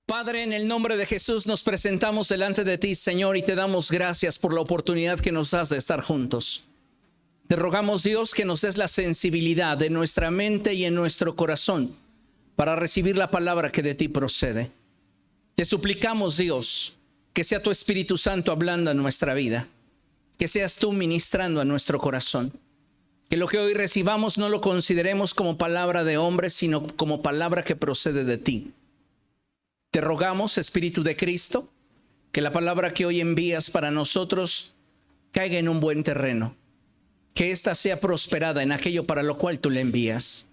Padre, en el nombre de Jesús nos presentamos delante de ti, Señor, y te damos gracias por la oportunidad que nos das de estar juntos. Te rogamos, Dios, que nos des la sensibilidad de nuestra mente y en nuestro corazón para recibir la palabra que de ti procede. Te suplicamos, Dios, que sea tu Espíritu Santo hablando en nuestra vida, que seas tú ministrando a nuestro corazón, que lo que hoy recibamos no lo consideremos como palabra de hombre, sino como palabra que procede de ti. Te rogamos, Espíritu de Cristo, que la palabra que hoy envías para nosotros caiga en un buen terreno, que ésta sea prosperada en aquello para lo cual tú la envías.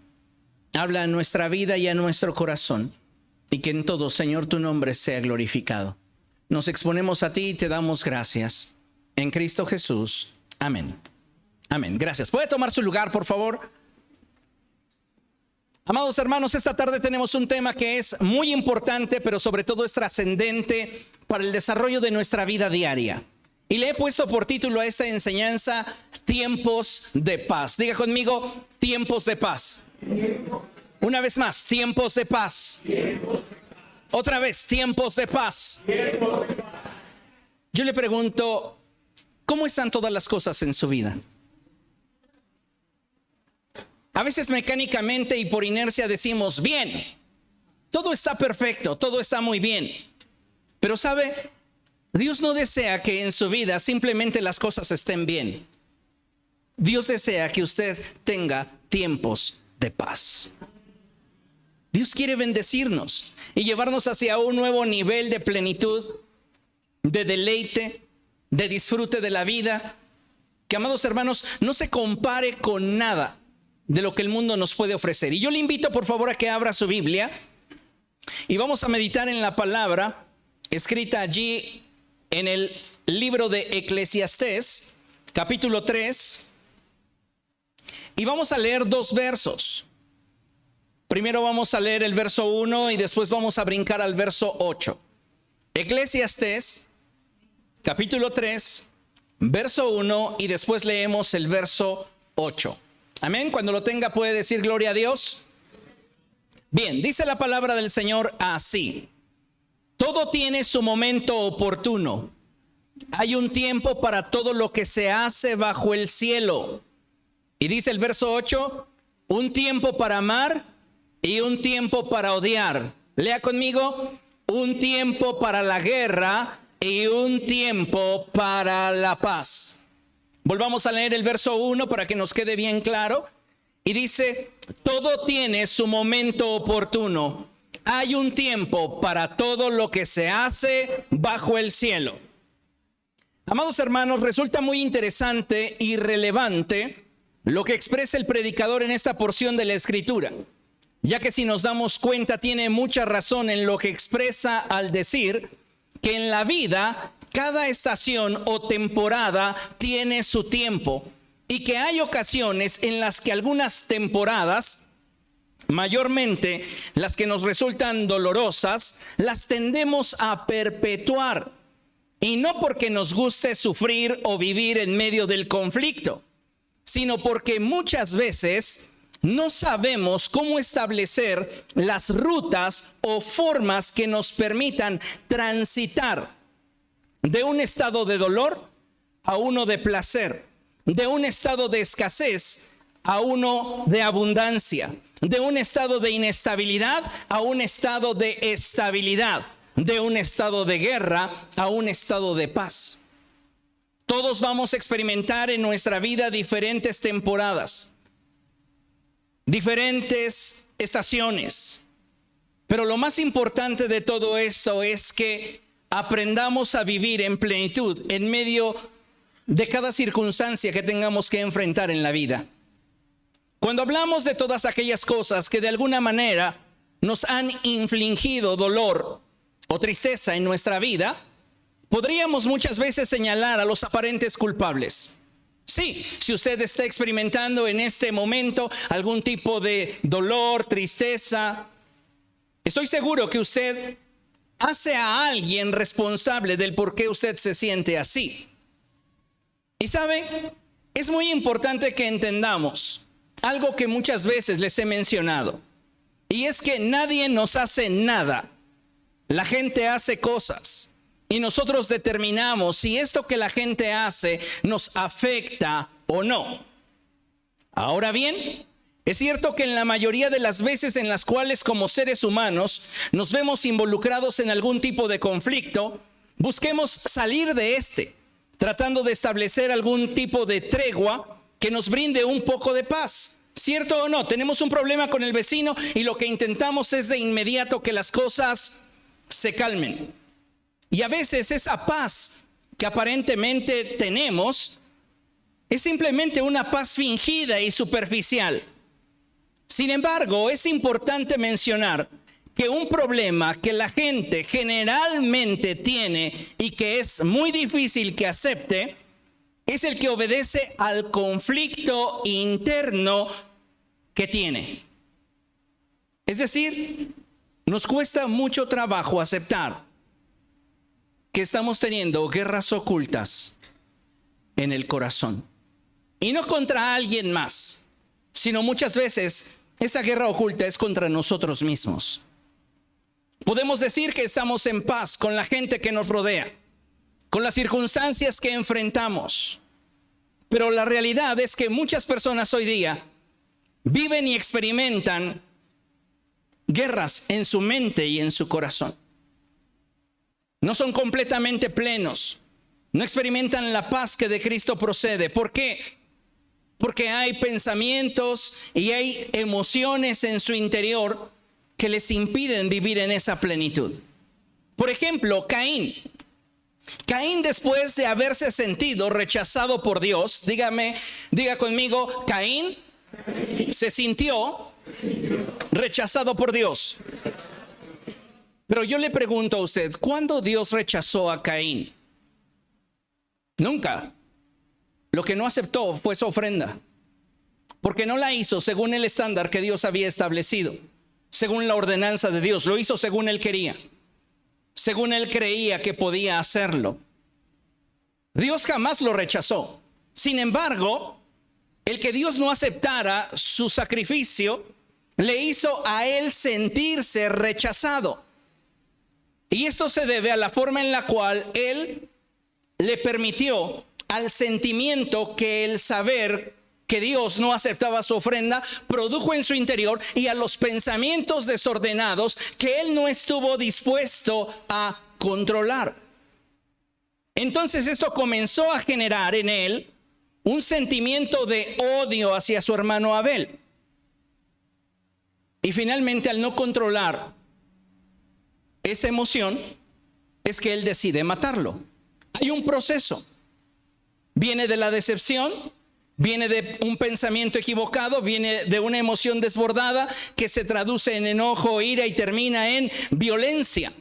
Habla a nuestra vida y a nuestro corazón, y que en todo, Señor, tu nombre sea glorificado. Nos exponemos a ti y te damos gracias. En Cristo Jesús. Amén. Amén. Gracias. ¿Puede tomar su lugar, por favor? Amados hermanos, esta tarde tenemos un tema que es muy importante, pero sobre todo es trascendente para el desarrollo de nuestra vida diaria. Y le he puesto por título a esta enseñanza, Tiempos de Paz. Diga conmigo, tiempos de paz. Una vez más, tiempos de paz. Otra vez, tiempos de paz. Yo le pregunto, ¿cómo están todas las cosas en su vida? A veces mecánicamente y por inercia decimos, bien, todo está perfecto, todo está muy bien. Pero ¿sabe? Dios no desea que en su vida simplemente las cosas estén bien. Dios desea que usted tenga tiempos de paz. Dios quiere bendecirnos y llevarnos hacia un nuevo nivel de plenitud, de deleite, de disfrute de la vida, que, amados hermanos, no se compare con nada de lo que el mundo nos puede ofrecer. Y yo le invito, por favor, a que abra su Biblia y vamos a meditar en la palabra escrita allí en el libro de Eclesiastés, capítulo 3, y vamos a leer dos versos. Primero vamos a leer el verso 1 y después vamos a brincar al verso 8. Eclesiastés, capítulo 3, verso 1, y después leemos el verso 8. Amén. Cuando lo tenga puede decir gloria a Dios. Bien, dice la palabra del Señor así: todo tiene su momento oportuno. Hay un tiempo para todo lo que se hace bajo el cielo. Y dice el verso 8, un tiempo para amar y un tiempo para odiar. Lea conmigo, un tiempo para la guerra y un tiempo para la paz. Volvamos a leer el verso 1 para que nos quede bien claro. Y dice, todo tiene su momento oportuno. Hay un tiempo para todo lo que se hace bajo el cielo. Amados hermanos, resulta muy interesante y relevante lo que expresa el predicador en esta porción de la Escritura, ya que si nos damos cuenta tiene mucha razón en lo que expresa al decir que en la vida cada estación o temporada tiene su tiempo y que hay ocasiones en las que algunas temporadas, mayormente las que nos resultan dolorosas, las tendemos a perpetuar. Y no porque nos guste sufrir o vivir en medio del conflicto, sino porque muchas veces no sabemos cómo establecer las rutas o formas que nos permitan transitar de un estado de dolor a uno de placer, de un estado de escasez a uno de abundancia, de un estado de inestabilidad a un estado de estabilidad, de un estado de guerra a un estado de paz. Todos vamos a experimentar en nuestra vida diferentes temporadas, diferentes estaciones, pero lo más importante de todo esto es que aprendamos a vivir en plenitud en medio de cada circunstancia que tengamos que enfrentar en la vida. Cuando hablamos de todas aquellas cosas que de alguna manera nos han infligido dolor o tristeza en nuestra vida, podríamos muchas veces señalar a los aparentes culpables. Sí, si usted está experimentando en este momento algún tipo de dolor, tristeza, estoy seguro que usted hace a alguien responsable del por qué usted se siente así. Y sabe, es muy importante que entendamos algo que muchas veces les he mencionado, y es que nadie nos hace nada. La gente hace cosas y nosotros determinamos si esto que la gente hace nos afecta o no. Ahora bien, es cierto que en la mayoría de las veces en las cuales como seres humanos nos vemos involucrados en algún tipo de conflicto, busquemos salir de tratando de establecer algún tipo de tregua que nos brinde un poco de paz. ¿Cierto o no? Tenemos un problema con el vecino y lo que intentamos es de inmediato que las cosas se calmen. Y a veces esa paz que aparentemente tenemos es simplemente una paz fingida y superficial. Sin embargo, es importante mencionar que un problema que la gente generalmente tiene y que es muy difícil que acepte es el que obedece al conflicto interno que tiene. Es decir, nos cuesta mucho trabajo aceptar que estamos teniendo guerras ocultas en el corazón. Y no contra alguien más, sino muchas veces esa guerra oculta es contra nosotros mismos. Podemos decir que estamos en paz con la gente que nos rodea, con las circunstancias que enfrentamos. Pero la realidad es que muchas personas hoy día viven y experimentan guerras en su mente y en su corazón. No son completamente plenos, no experimentan la paz que de Cristo procede. ¿Por qué? Porque hay pensamientos y hay emociones en su interior que les impiden vivir en esa plenitud. Por ejemplo, Caín, después de haberse sentido rechazado por Dios, diga conmigo, Caín se sintió rechazado por Dios. Pero yo le pregunto a usted, ¿cuándo Dios rechazó a Caín? Nunca. Lo que no aceptó fue su ofrenda, porque no la hizo según el estándar que Dios había establecido, según la ordenanza de Dios. Lo hizo según él quería, según él creía que podía hacerlo. Dios jamás lo rechazó. Sin embargo, el que Dios no aceptara su sacrificio le hizo a él sentirse rechazado. Y esto se debe a la forma en la cual él le permitió al sentimiento que el saber que Dios no aceptaba su ofrenda produjo en su interior, y a los pensamientos desordenados que él no estuvo dispuesto a controlar. Entonces esto comenzó a generar en él un sentimiento de odio hacia su hermano Abel. Y finalmente, al no controlar esa emoción, es que él decide matarlo. Hay un proceso. Viene de la decepción, viene de un pensamiento equivocado, viene de una emoción desbordada que se traduce en enojo, ira y termina en violencia.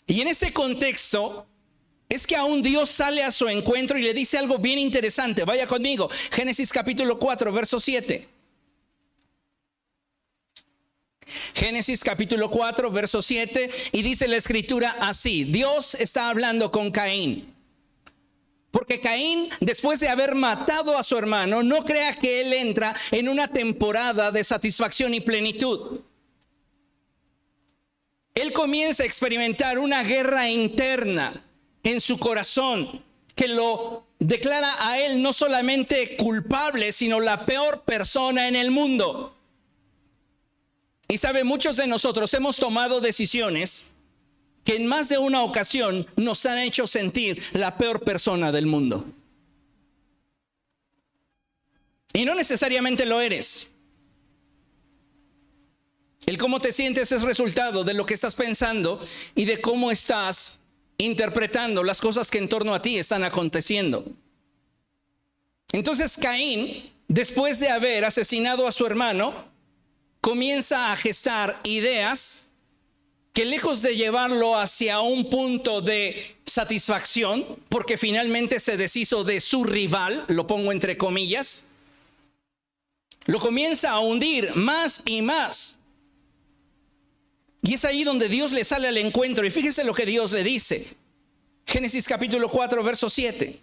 Y en este contexto es que aún Dios sale a su encuentro y le dice algo bien interesante. Vaya conmigo, Génesis capítulo 4, verso 7. Génesis capítulo 4, verso 7, y dice la escritura así: Dios está hablando con Caín. Porque Caín, después de haber matado a su hermano, no crea que él entra en una temporada de satisfacción y plenitud. Él comienza a experimentar una guerra interna en su corazón que lo declara a él no solamente culpable, sino la peor persona en el mundo. Y sabe, muchos de nosotros hemos tomado decisiones que en más de una ocasión nos han hecho sentir la peor persona del mundo. Y no necesariamente lo eres. El cómo te sientes es resultado de lo que estás pensando y de cómo estás interpretando las cosas que en torno a ti están aconteciendo. Entonces Caín, después de haber asesinado a su hermano, comienza a gestar ideas que, lejos de llevarlo hacia un punto de satisfacción, porque finalmente se deshizo de su rival, lo pongo entre comillas, lo comienza a hundir más y más. Y es ahí donde Dios le sale al encuentro. Y fíjese lo que Dios le dice. Génesis capítulo 4, verso 7.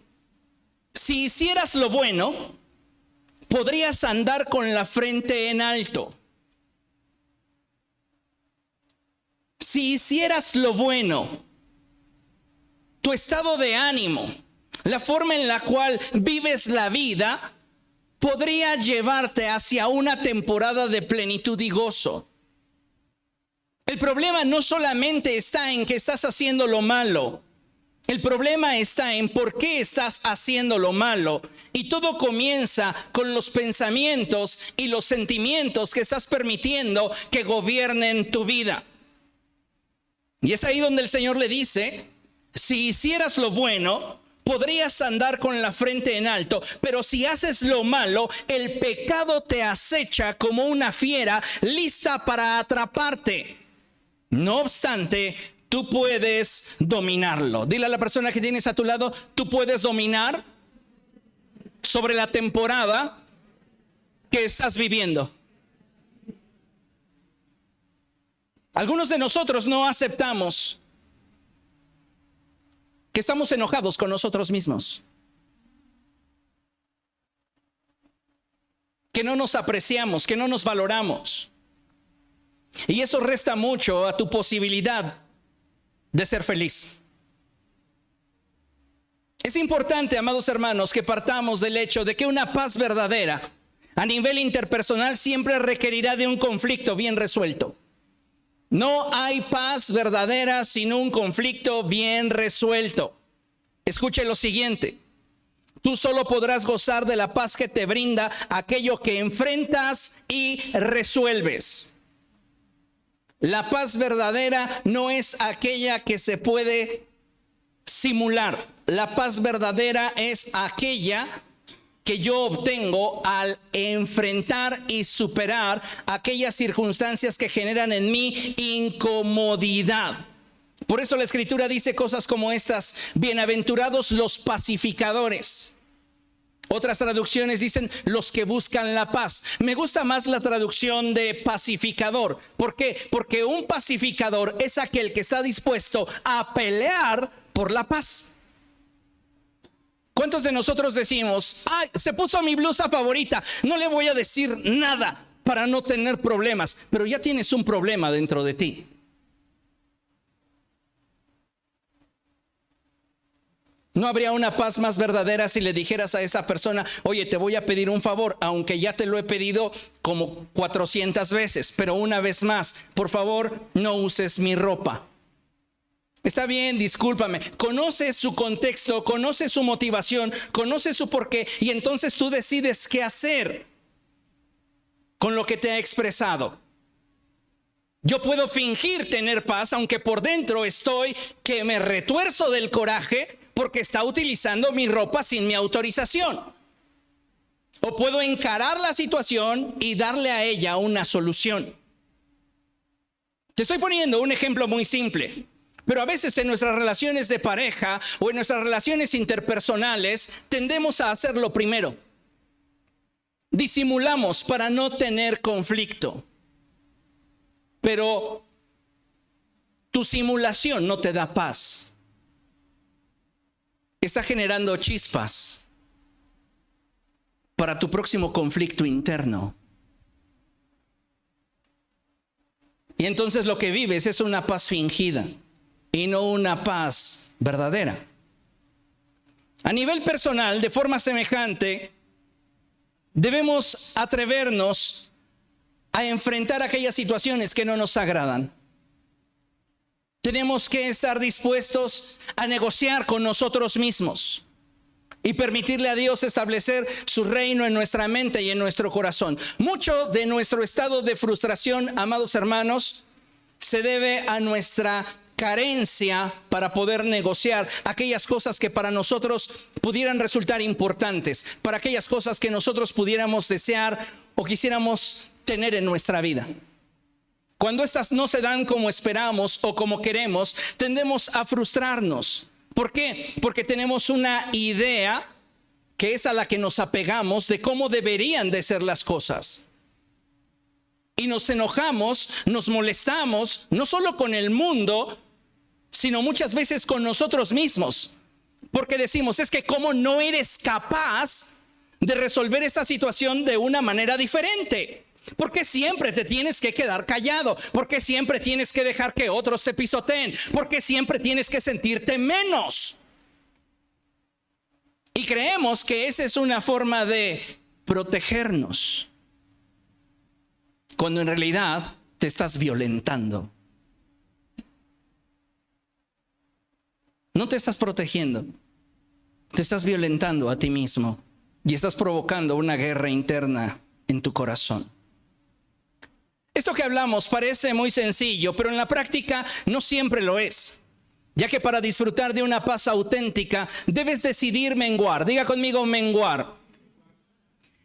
Si hicieras lo bueno, podrías andar con la frente en alto. si hicieras lo bueno, tu estado de ánimo, la forma en la cual vives la vida, podría llevarte hacia una temporada de plenitud y gozo. El problema no solamente está en que estás haciendo lo malo. El problema está en por qué estás haciendo lo malo. Y todo comienza con los pensamientos y los sentimientos que estás permitiendo que gobiernen tu vida. Y es ahí donde el Señor le dice, si hicieras lo bueno, podrías andar con la frente en alto, pero si haces lo malo, el pecado te acecha como una fiera lista para atraparte. No obstante, tú puedes dominarlo. Dile a la persona que tienes a tu lado, tú puedes dominar sobre la temporada que estás viviendo. Algunos de nosotros no aceptamos que estamos enojados con nosotros mismos, que no nos apreciamos, que no nos valoramos. Y eso resta mucho a tu posibilidad de ser feliz. Es importante, amados hermanos, que partamos del hecho de que una paz verdadera a nivel interpersonal siempre requerirá de un conflicto bien resuelto. No hay paz verdadera sin un conflicto bien resuelto. Escuche lo siguiente. Tú solo podrás gozar de la paz que te brinda aquello que enfrentas y resuelves. La paz verdadera no es aquella que se puede simular. La paz verdadera es aquella que yo obtengo al enfrentar y superar aquellas circunstancias que generan en mí incomodidad. Por eso la Escritura dice cosas como estas: bienaventurados los pacificadores. Otras traducciones dicen los que buscan la paz. Me gusta más la traducción de pacificador. ¿Por qué? Porque un pacificador es aquel que está dispuesto a pelear por la paz. ¿Cuántos de nosotros decimos, ay, se puso mi blusa favorita, no le voy a decir nada para no tener problemas? Pero ya tienes un problema dentro de ti. No habría una paz más verdadera si le dijeras a esa persona, oye, te voy a pedir un favor, aunque ya te lo he pedido como 400 veces, pero una vez más, por favor, no uses mi ropa. Está bien, discúlpame. Conoces su contexto, conoces su motivación, conoces su porqué, y entonces tú decides qué hacer con lo que te ha expresado. Yo puedo fingir tener paz, aunque por dentro estoy que me retuerzo del coraje porque está utilizando mi ropa sin mi autorización. O puedo encarar la situación y darle a ella una solución. Te estoy poniendo un ejemplo muy simple. Pero a veces en nuestras relaciones de pareja o en nuestras relaciones interpersonales tendemos a hacer lo primero. Disimulamos para no tener conflicto. Pero tu simulación no te da paz. Está generando chispas para tu próximo conflicto interno. Y entonces lo que vives es una paz fingida y no una paz verdadera. A nivel personal, de forma semejante, debemos atrevernos a enfrentar aquellas situaciones que no nos agradan. Tenemos que estar dispuestos a negociar con nosotros mismos y permitirle a Dios establecer su reino en nuestra mente y en nuestro corazón. Mucho de nuestro estado de frustración, amados hermanos, se debe a nuestra carencia para poder negociar aquellas cosas que para nosotros pudieran resultar importantes, para aquellas cosas que nosotros pudiéramos desear o quisiéramos tener en nuestra vida. Cuando estas no se dan como esperamos o como queremos, tendemos a frustrarnos. ¿Por qué? Porque tenemos una idea que es a la que nos apegamos de cómo deberían de ser las cosas. Y nos enojamos, nos molestamos, no solo con el mundo, sino muchas veces con nosotros mismos. Porque decimos, es que cómo no eres capaz de resolver esta situación de una manera diferente. ¿Por qué siempre te tienes que quedar callado? ¿Por qué siempre tienes que dejar que otros te pisoteen? ¿Por qué siempre tienes que sentirte menos? Y creemos que esa es una forma de protegernos, cuando en realidad te estás violentando. No te estás protegiendo, te estás violentando a ti mismo y estás provocando una guerra interna en tu corazón. Esto que hablamos parece muy sencillo, pero en la práctica no siempre lo es, ya que para disfrutar de una paz auténtica debes decidir menguar. Diga conmigo, menguar.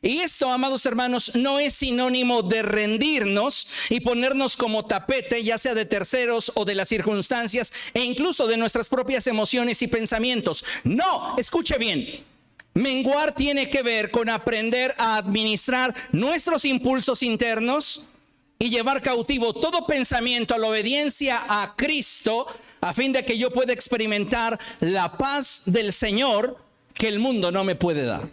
Y esto, amados hermanos, no es sinónimo de rendirnos y ponernos como tapete, ya sea de terceros o de las circunstancias e incluso de nuestras propias emociones y pensamientos. No, escuche bien. Menguar tiene que ver con aprender a administrar nuestros impulsos internos y llevar cautivo todo pensamiento a la obediencia a Cristo, a fin de que yo pueda experimentar la paz del Señor que el mundo no me puede dar.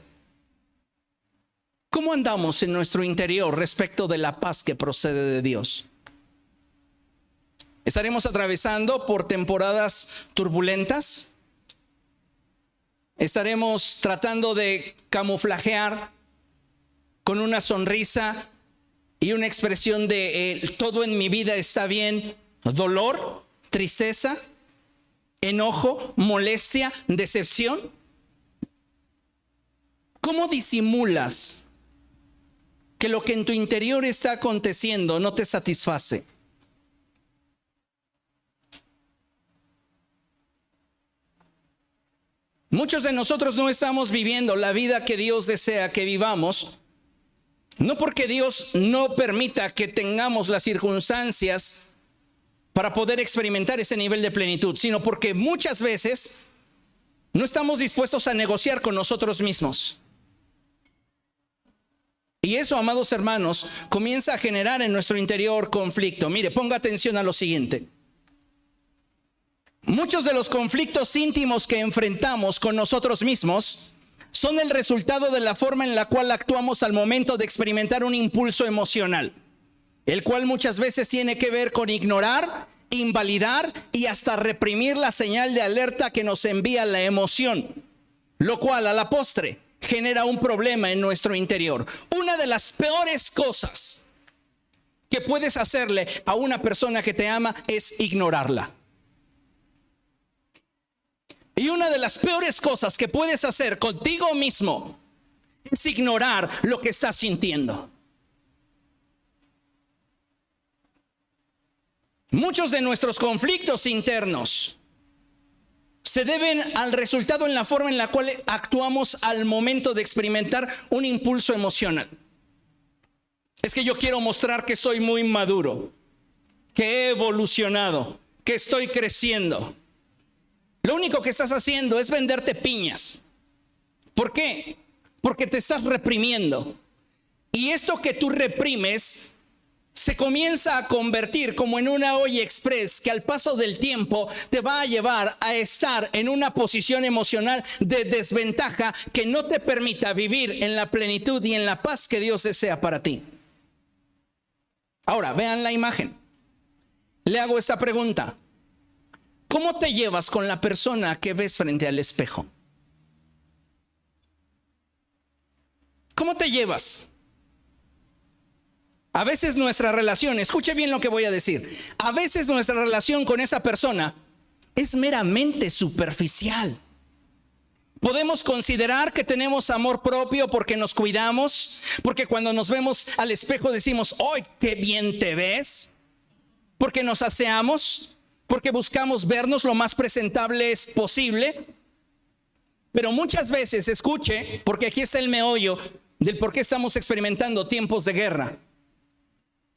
¿Cómo andamos en nuestro interior respecto de la paz que procede de Dios? ¿Estaremos atravesando por temporadas turbulentas? ¿Estaremos tratando de camuflajear con una sonrisa y una expresión de todo en mi vida está bien? ¿Dolor, tristeza, enojo, molestia, decepción? ¿Cómo disimulas que lo que en tu interior está aconteciendo no te satisface? Muchos de nosotros no estamos viviendo la vida que Dios desea que vivamos, no porque Dios no permita que tengamos las circunstancias para poder experimentar ese nivel de plenitud, sino porque muchas veces no estamos dispuestos a negociar con nosotros mismos. Y eso, amados hermanos, comienza a generar en nuestro interior conflicto. Mire, ponga atención a lo siguiente. Muchos de los conflictos íntimos que enfrentamos con nosotros mismos son el resultado de la forma en la cual actuamos al momento de experimentar un impulso emocional, el cual muchas veces tiene que ver con ignorar, invalidar y hasta reprimir la señal de alerta que nos envía la emoción, lo cual a la postre genera un problema en nuestro interior. Una de las peores cosas que puedes hacerle a una persona que te ama es ignorarla. Y una de las peores cosas que puedes hacer contigo mismo es ignorar lo que estás sintiendo. Muchos de nuestros conflictos internos se deben al resultado en la forma en la cual actuamos al momento de experimentar un impulso emocional. Es que yo quiero mostrar que soy muy maduro, que he evolucionado, que estoy creciendo. Lo único que estás haciendo es venderte piñas. ¿Por qué? Porque te estás reprimiendo. Y esto que tú reprimes se comienza a convertir como en una olla express que al paso del tiempo te va a llevar a estar en una posición emocional de desventaja que no te permita vivir en la plenitud y en la paz que Dios desea para ti. Ahora, vean la imagen. Le hago esta pregunta. ¿Cómo te llevas con la persona que ves frente al espejo? ¿Cómo te llevas? A veces nuestra relación, escuche bien lo que voy a decir, a veces nuestra relación con esa persona es meramente superficial. Podemos considerar que tenemos amor propio porque nos cuidamos, porque cuando nos vemos al espejo decimos, ¡ay, qué bien te ves! Porque nos aseamos, porque buscamos vernos lo más presentables posible. Pero muchas veces, escuche, porque aquí está el meollo del por qué estamos experimentando tiempos de guerra.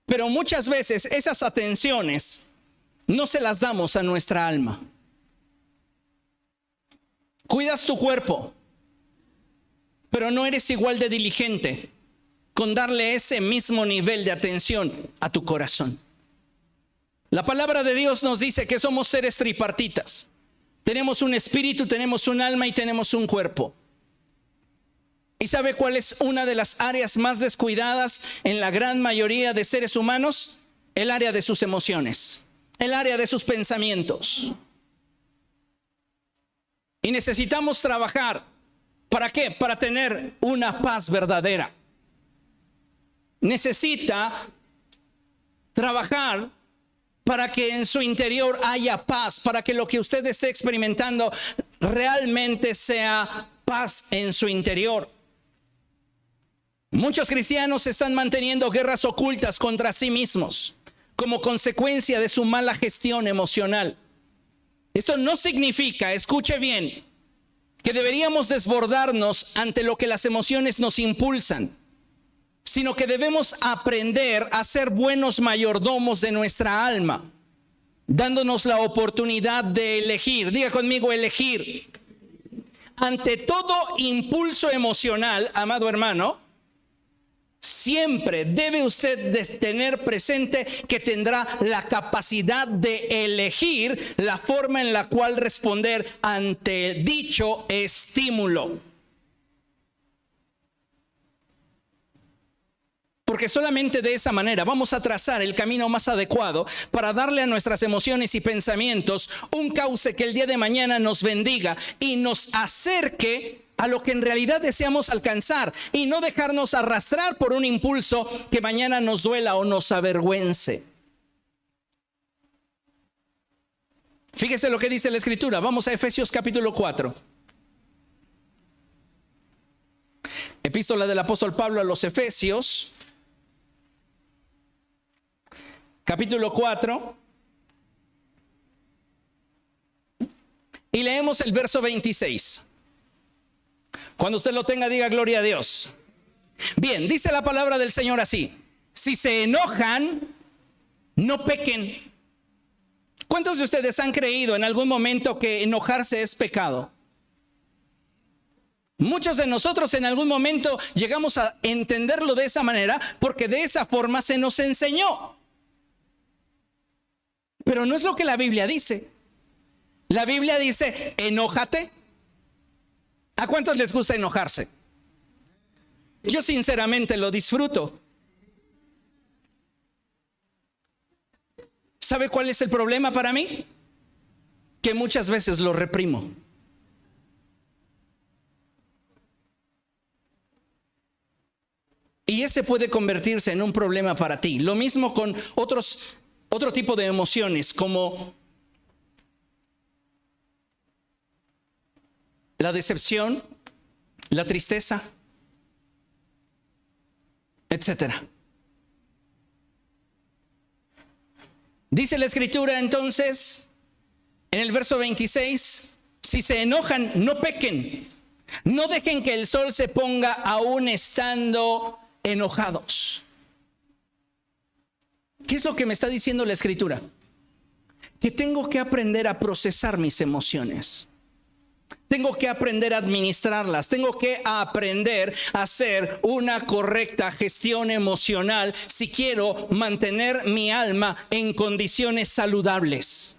Pero muchas veces esas atenciones no se las damos a nuestra alma. Cuidas tu cuerpo, pero no eres igual de diligente con darle ese mismo nivel de atención a tu corazón. La palabra de Dios nos dice que somos seres tripartitas. Tenemos un espíritu, tenemos un alma y tenemos un cuerpo. ¿Y sabe cuál es una de las áreas más descuidadas en la gran mayoría de seres humanos? El área de sus emociones, el área de sus pensamientos. Y necesitamos trabajar. ¿Para qué? Para tener una paz verdadera. Necesita trabajar para que en su interior haya paz, para que lo que usted esté experimentando realmente sea paz en su interior. Muchos cristianos están manteniendo guerras ocultas contra sí mismos como consecuencia de su mala gestión emocional. Esto no significa, escuche bien, que deberíamos desbordarnos ante lo que las emociones nos impulsan, sino que debemos aprender a ser buenos mayordomos de nuestra alma, dándonos la oportunidad de elegir. Diga conmigo, elegir. Ante todo impulso emocional, amado hermano, siempre debe usted de tener presente que tendrá la capacidad de elegir la forma en la cual responder ante dicho estímulo. Porque solamente de esa manera vamos a trazar el camino más adecuado para darle a nuestras emociones y pensamientos un cauce que el día de mañana nos bendiga y nos acerque a lo que en realidad deseamos alcanzar, y no dejarnos arrastrar por un impulso que mañana nos duela o nos avergüence. Fíjese lo que dice la Escritura. Vamos a Efesios capítulo 4. Epístola del apóstol Pablo a los Efesios, capítulo 4. Y leemos el verso 26. Cuando usted lo tenga, diga gloria a Dios. Bien, dice la palabra del Señor así: si se enojan, no pequen. ¿Cuántos de ustedes han creído en algún momento que enojarse es pecado? Muchos de nosotros en algún momento llegamos a entenderlo de esa manera porque de esa forma se nos enseñó. Pero no es lo que la Biblia dice. La Biblia dice, enójate. ¿A cuántos les gusta enojarse? Yo sinceramente lo disfruto. ¿Sabe cuál es el problema para mí? Que muchas veces lo reprimo. Y ese puede convertirse en un problema para ti. Lo mismo con otro tipo de emociones, como la decepción, la tristeza, etcétera. Dice la Escritura entonces, en el verso 26, si se enojan, no pequen. No dejen que el sol se ponga aún estando enojados. ¿Qué es lo que me está diciendo la Escritura? Que tengo que aprender a procesar mis emociones. Tengo que aprender a administrarlas. Tengo que aprender a hacer una correcta gestión emocional si quiero mantener mi alma en condiciones saludables.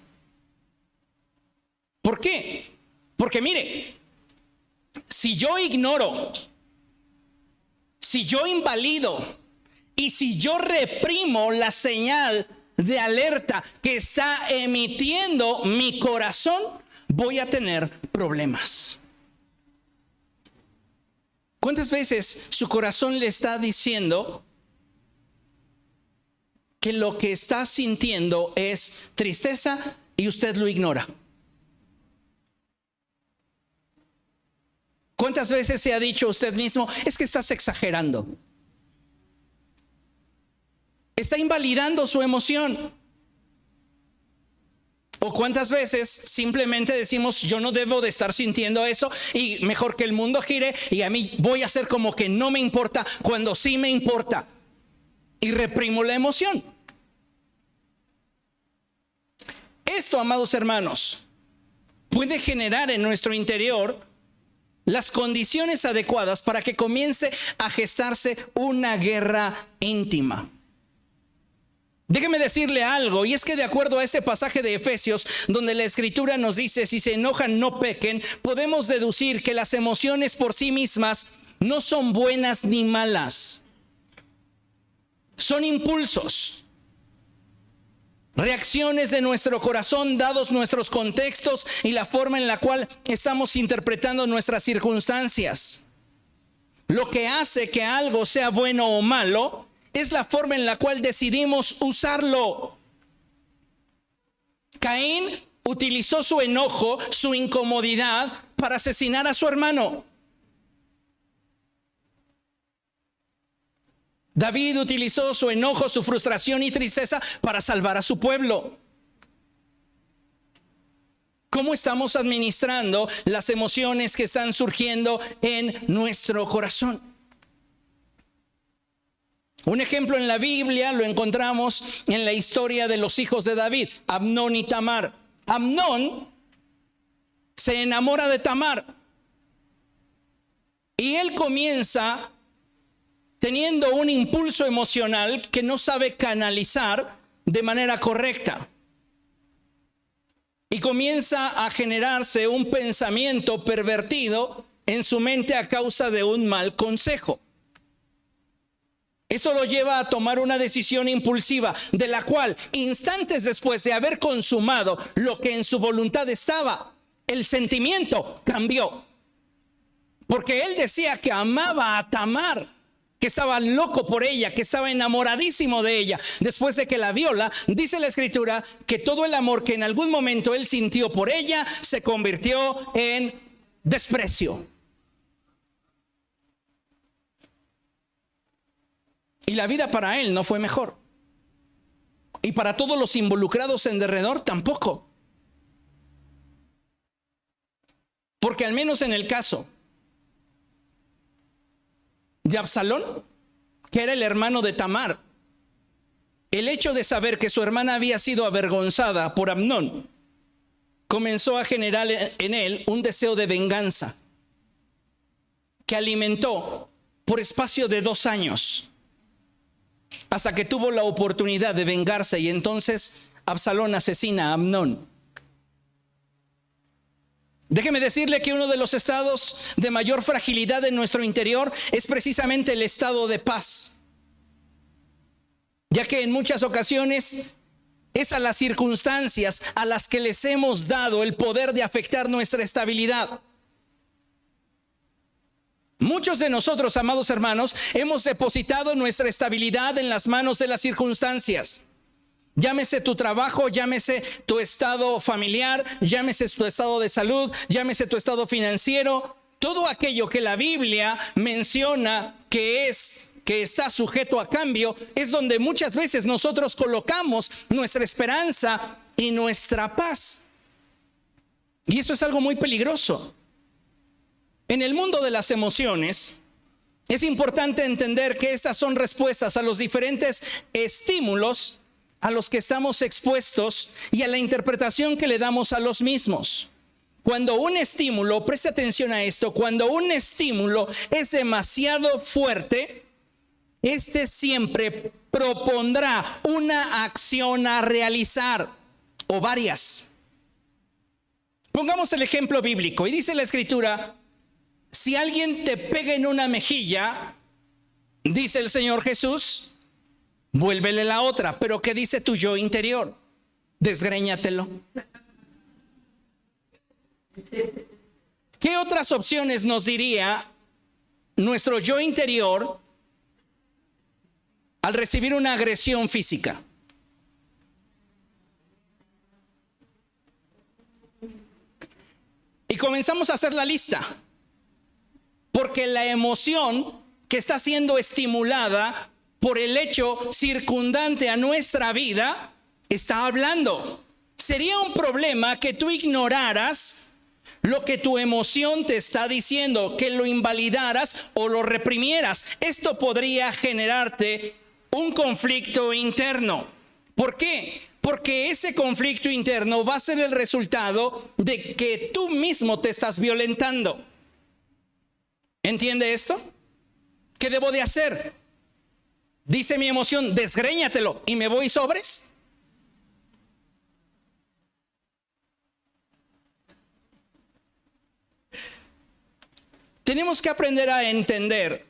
¿Por qué? Porque mire, si yo ignoro, si yo invalido y si yo reprimo la señal de alerta que está emitiendo mi corazón, voy a tener problemas. ¿Cuántas veces su corazón le está diciendo que lo que está sintiendo es tristeza y usted lo ignora? ¿Cuántas veces se ha dicho usted mismo, es que estás exagerando? Está invalidando su emoción. ¿O cuántas veces simplemente decimos, yo no debo de estar sintiendo eso y mejor que el mundo gire y a mí voy a hacer como que no me importa cuando sí me importa? Y reprimo la emoción. Esto, amados hermanos, puede generar en nuestro interior las condiciones adecuadas para que comience a gestarse una guerra íntima. Déjeme decirle algo, y es que de acuerdo a este pasaje de Efesios, donde la Escritura nos dice, si se enojan no pequen, podemos deducir que las emociones por sí mismas no son buenas ni malas. Son impulsos, reacciones de nuestro corazón dados nuestros contextos y la forma en la cual estamos interpretando nuestras circunstancias. Lo que hace que algo sea bueno o malo es la forma en la cual decidimos usarlo. Caín utilizó su enojo, su incomodidad para asesinar a su hermano. David utilizó su enojo, su frustración y tristeza para salvar a su pueblo. ¿Cómo estamos administrando las emociones que están surgiendo en nuestro corazón? Un ejemplo en la Biblia lo encontramos en la historia de los hijos de David, Amnón y Tamar. Amnón se enamora de Tamar y él comienza teniendo un impulso emocional que no sabe canalizar de manera correcta. Y comienza a generarse un pensamiento pervertido en su mente a causa de un mal consejo. Eso lo lleva a tomar una decisión impulsiva, de la cual, instantes después de haber consumado lo que en su voluntad estaba, el sentimiento cambió. Porque él decía que amaba a Tamar, que estaba loco por ella, que estaba enamoradísimo de ella. Después de que la viola, dice la Escritura que todo el amor que en algún momento él sintió por ella se convirtió en desprecio. Y la vida para él no fue mejor. Y para todos los involucrados en derredor tampoco. Porque al menos en el caso de Absalón, que era el hermano de Tamar, el hecho de saber que su hermana había sido avergonzada por Amnón comenzó a generar en él un deseo de venganza que alimentó por espacio de 2 años hasta que tuvo la oportunidad de vengarse, y entonces Absalón asesina a Amnón. Déjeme decirle que uno de los estados de mayor fragilidad en nuestro interior es precisamente el estado de paz, ya que en muchas ocasiones es a las circunstancias a las que les hemos dado el poder de afectar nuestra estabilidad. Muchos de nosotros, amados hermanos, hemos depositado nuestra estabilidad en las manos de las circunstancias. Llámese tu trabajo, llámese tu estado familiar, llámese tu estado de salud, llámese tu estado financiero. Todo aquello que la Biblia menciona que está sujeto a cambio, es donde muchas veces nosotros colocamos nuestra esperanza y nuestra paz. Y esto es algo muy peligroso. En el mundo de las emociones, es importante entender que estas son respuestas a los diferentes estímulos a los que estamos expuestos y a la interpretación que le damos a los mismos. Cuando un estímulo, preste atención a esto, cuando un estímulo es demasiado fuerte, este siempre propondrá una acción a realizar o varias. Pongamos el ejemplo bíblico y dice la Escritura: si alguien te pega en una mejilla, dice el Señor Jesús, vuélvele la otra. Pero ¿qué dice tu yo interior? Desgréñatelo. ¿Qué otras opciones nos diría nuestro yo interior al recibir una agresión física? Y comenzamos a hacer la lista, porque la emoción que está siendo estimulada por el hecho circundante a nuestra vida está hablando. Sería un problema que tú ignoraras lo que tu emoción te está diciendo, que lo invalidaras o lo reprimieras. Esto podría generarte un conflicto interno. ¿Por qué? Porque ese conflicto interno va a ser el resultado de que tú mismo te estás violentando. ¿Entiende esto? ¿Qué debo de hacer? Dice mi emoción, desgréñatelo, y me voy sobres. tenemos que aprender a entender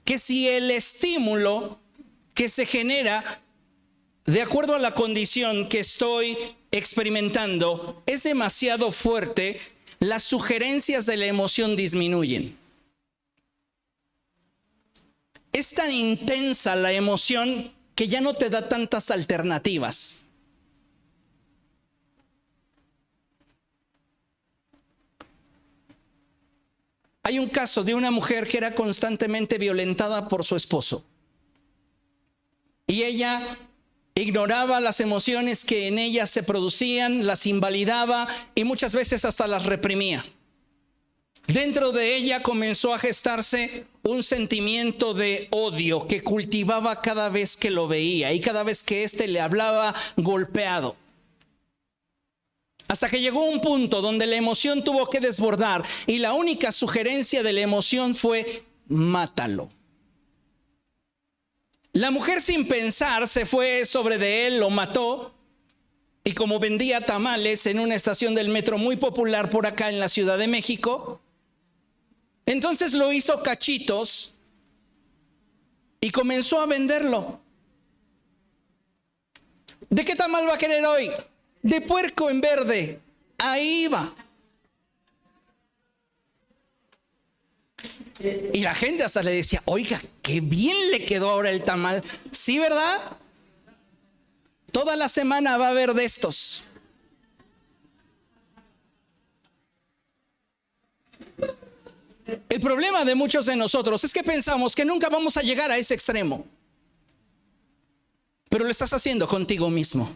que si el estímulo que se genera de acuerdo a la condición que estoy experimentando es demasiado fuerte, las sugerencias de la emoción disminuyen. Es tan intensa la emoción que ya no te da tantas alternativas. Hay un caso de una mujer que era constantemente violentada por su esposo. Y ella ignoraba las emociones que en ella se producían, las invalidaba y muchas veces hasta las reprimía. Dentro de ella comenzó a gestarse un sentimiento de odio que cultivaba cada vez que lo veía y cada vez que éste le hablaba golpeado. Hasta que llegó un punto donde la emoción tuvo que desbordar y la única sugerencia de la emoción fue: mátalo. La mujer, sin pensar, se fue sobre de él, lo mató, y como vendía tamales en una estación del metro muy popular por acá en la Ciudad de México, entonces lo hizo cachitos y comenzó a venderlo. ¿De qué tamal va a querer hoy? De puerco en verde. Ahí va. Y la gente hasta le decía: oiga, qué bien le quedó ahora el tamal. Sí, ¿verdad? Toda la semana va a haber de estos. El problema de muchos de nosotros es que pensamos que nunca vamos a llegar a ese extremo. Pero lo estás haciendo contigo mismo.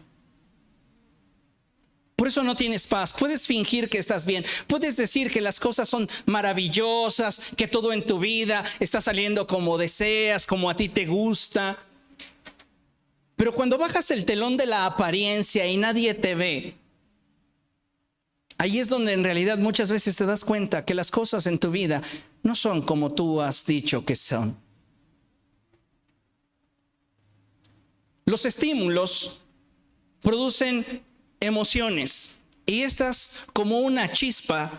Por eso no tienes paz. Puedes fingir que estás bien. Puedes decir que las cosas son maravillosas, que todo en tu vida está saliendo como deseas, como a ti te gusta. Pero cuando bajas el telón de la apariencia y nadie te ve, ahí es donde en realidad muchas veces te das cuenta que las cosas en tu vida no son como tú has dicho que son. Los estímulos producen emociones y estas, como una chispa,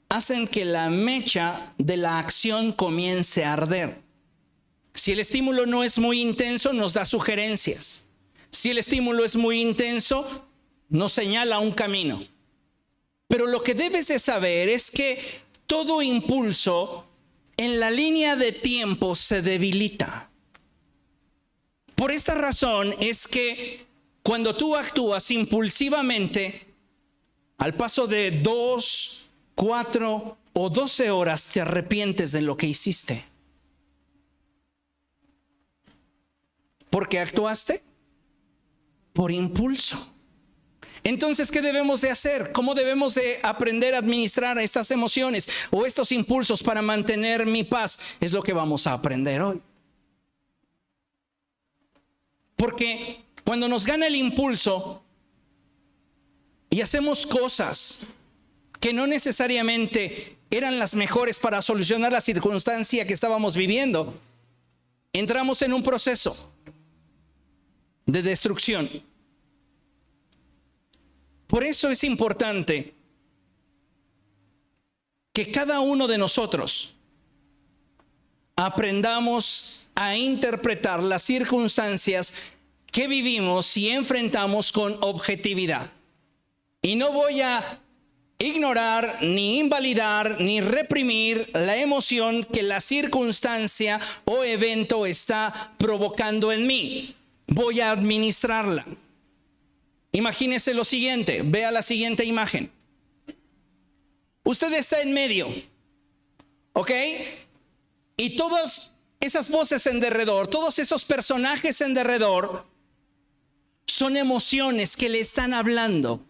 hacen que la mecha de la acción comience a arder. Si el estímulo no es muy intenso, nos da sugerencias. Si el estímulo es muy intenso, nos señala un camino. Pero lo que debes de saber es que todo impulso en la línea de tiempo se debilita. Por esta razón es que cuando tú actúas impulsivamente, al paso de 2, 4 o 12 horas te arrepientes de lo que hiciste. ¿Por qué actuaste? Por impulso. Entonces, ¿qué debemos de hacer? ¿Cómo debemos de aprender a administrar estas emociones o estos impulsos para mantener mi paz? Es lo que vamos a aprender hoy. Porque cuando nos gana el impulso y hacemos cosas que no necesariamente eran las mejores para solucionar la circunstancia que estábamos viviendo, entramos en un proceso de destrucción. Por eso es importante que cada uno de nosotros aprendamos a interpretar las circunstancias que vivimos y enfrentamos con objetividad. Y no voy a ignorar, ni invalidar, ni reprimir la emoción que la circunstancia o evento está provocando en mí. Voy a administrarla. Imagínese lo siguiente, vea la siguiente imagen. Usted está en medio, ¿ok? Y todas esas voces en derredor, todos esos personajes en derredor, son emociones que le están hablando.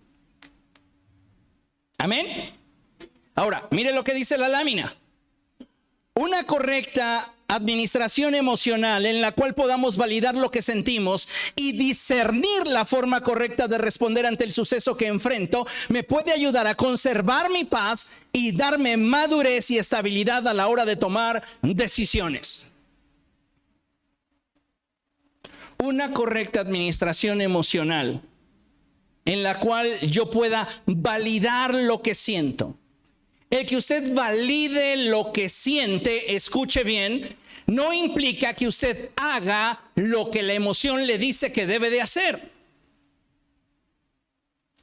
Amén. Ahora, mire lo que dice la lámina. Una correcta administración emocional en la cual podamos validar lo que sentimos y discernir la forma correcta de responder ante el suceso que enfrento me puede ayudar a conservar mi paz y darme madurez y estabilidad a la hora de tomar decisiones. Una correcta administración emocional en la cual yo pueda validar lo que siento, El que usted valide lo que siente, escuche bien, no implica que usted haga lo que la emoción le dice que debe de hacer.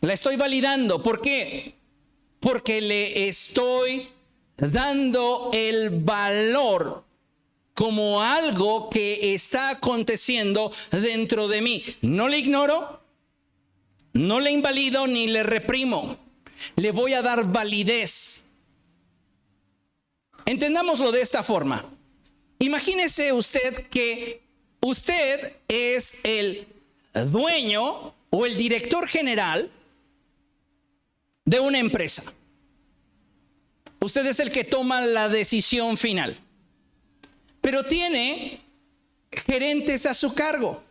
La estoy validando. ¿Por qué? Porque le estoy dando el valor como algo que está aconteciendo dentro de mí. No le ignoro, no le invalido ni le reprimo. Le voy a dar validez. Entendámoslo de esta forma. Imagínese usted que usted es el dueño o el director general de una empresa. Usted es el que toma la decisión final. Pero tiene gerentes a su cargo.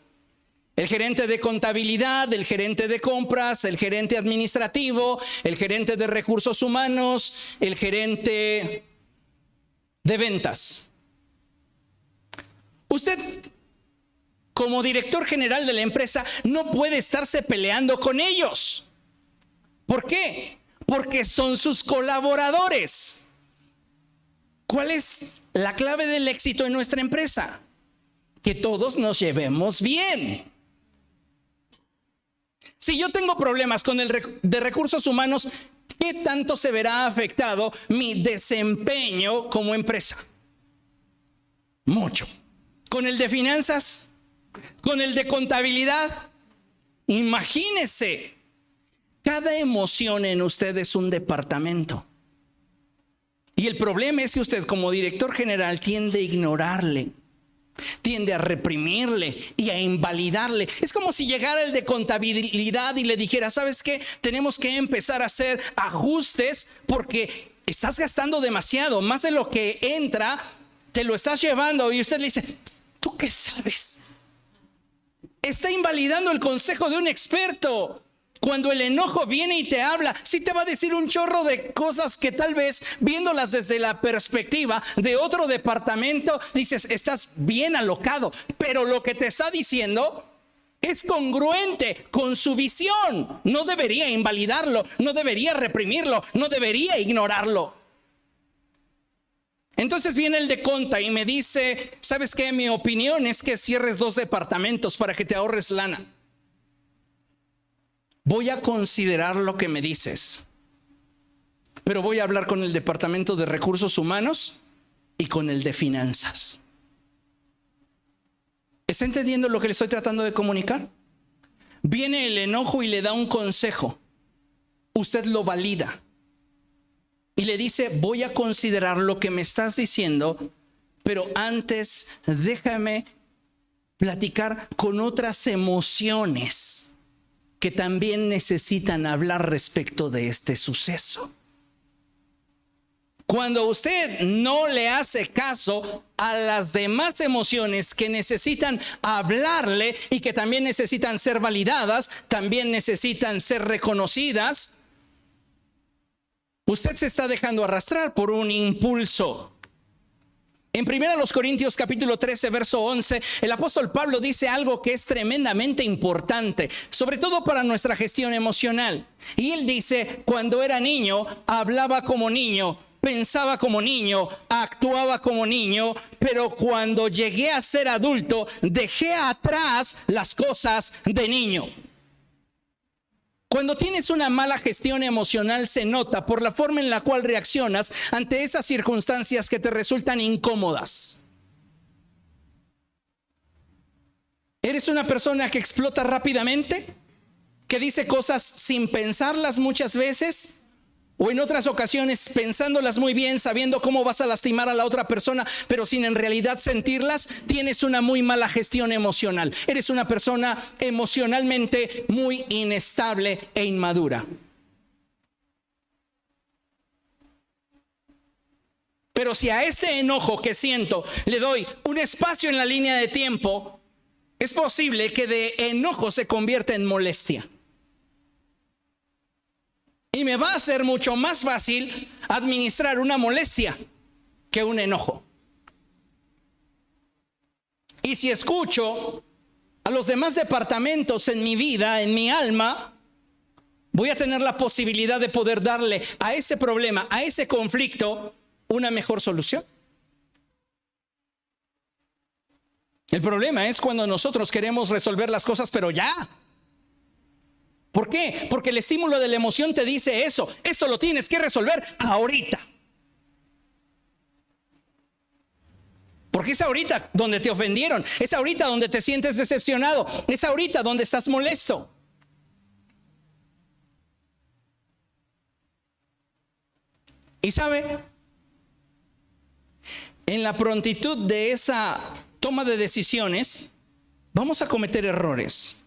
El gerente de contabilidad, el gerente de compras, el gerente administrativo, el gerente de recursos humanos, el gerente de ventas. Usted, como director general de la empresa, no puede estarse peleando con ellos. ¿Por qué? Porque son sus colaboradores. ¿Cuál es la clave del éxito en nuestra empresa? Que todos nos llevemos bien. Si yo tengo problemas con el de recursos humanos, ¿qué tanto se verá afectado mi desempeño como empresa? Mucho. ¿Con el de finanzas? ¿Con el de contabilidad? Imagínese, cada emoción en usted es un departamento. Y el problema es que usted como director general tiende a ignorarle, tiende a reprimirle y a invalidarle. Es como si llegara el de contabilidad y le dijera, ¿sabes qué? Tenemos que empezar a hacer ajustes porque estás gastando demasiado, más de lo que entra, te lo estás llevando. Y usted le dice, ¿tú qué sabes? Está invalidando el consejo de un experto. Cuando el enojo viene y te habla, sí te va a decir un chorro de cosas que tal vez viéndolas desde la perspectiva de otro departamento, dices, estás bien alocado. Pero lo que te está diciendo es congruente con su visión. No debería invalidarlo, no debería reprimirlo, no debería ignorarlo. Entonces viene el de conta y me dice, ¿sabes qué? Mi opinión es que cierres 2 departamentos para que te ahorres lana. Voy a considerar lo que me dices, pero voy a hablar con el departamento de recursos humanos y con el de finanzas. ¿Está entendiendo lo que le estoy tratando de comunicar? Viene el enojo y le da un consejo. Usted lo valida y le dice, voy a considerar lo que me estás diciendo, pero antes déjame platicar con otras emociones que también necesitan hablar respecto de este suceso. Cuando usted no le hace caso a las demás emociones que necesitan hablarle y que también necesitan ser validadas, también necesitan ser reconocidas, usted se está dejando arrastrar por un impulso. En 1 Corintios capítulo 13, verso 11, el apóstol Pablo dice algo que es tremendamente importante, sobre todo para nuestra gestión emocional. Y él dice, cuando era niño, hablaba como niño, pensaba como niño, actuaba como niño, pero cuando llegué a ser adulto, dejé atrás las cosas de niño. Cuando tienes una mala gestión emocional se nota por la forma en la cual reaccionas ante esas circunstancias que te resultan incómodas. ¿Eres una persona que explota rápidamente? ¿Que dice cosas sin pensarlas muchas veces? O en otras ocasiones pensándolas muy bien, sabiendo cómo vas a lastimar a la otra persona, pero sin en realidad sentirlas. Tienes una muy mala gestión emocional. Eres una persona emocionalmente muy inestable e inmadura. Pero si a este enojo que siento le doy un espacio en la línea de tiempo, es posible que de enojo se convierta en molestia. Y me va a ser mucho más fácil administrar una molestia que un enojo. Y si escucho a los demás departamentos en mi vida, en mi alma, voy a tener la posibilidad de poder darle a ese problema, a ese conflicto, una mejor solución. El problema es cuando nosotros queremos resolver las cosas, pero ya. ¿Por qué? Porque el estímulo de la emoción te dice eso. Esto lo tienes que resolver ahorita. Porque es ahorita donde te ofendieron. Es ahorita donde te sientes decepcionado. Es ahorita donde estás molesto. Y sabe, en la prontitud de esa toma de decisiones, vamos a cometer errores.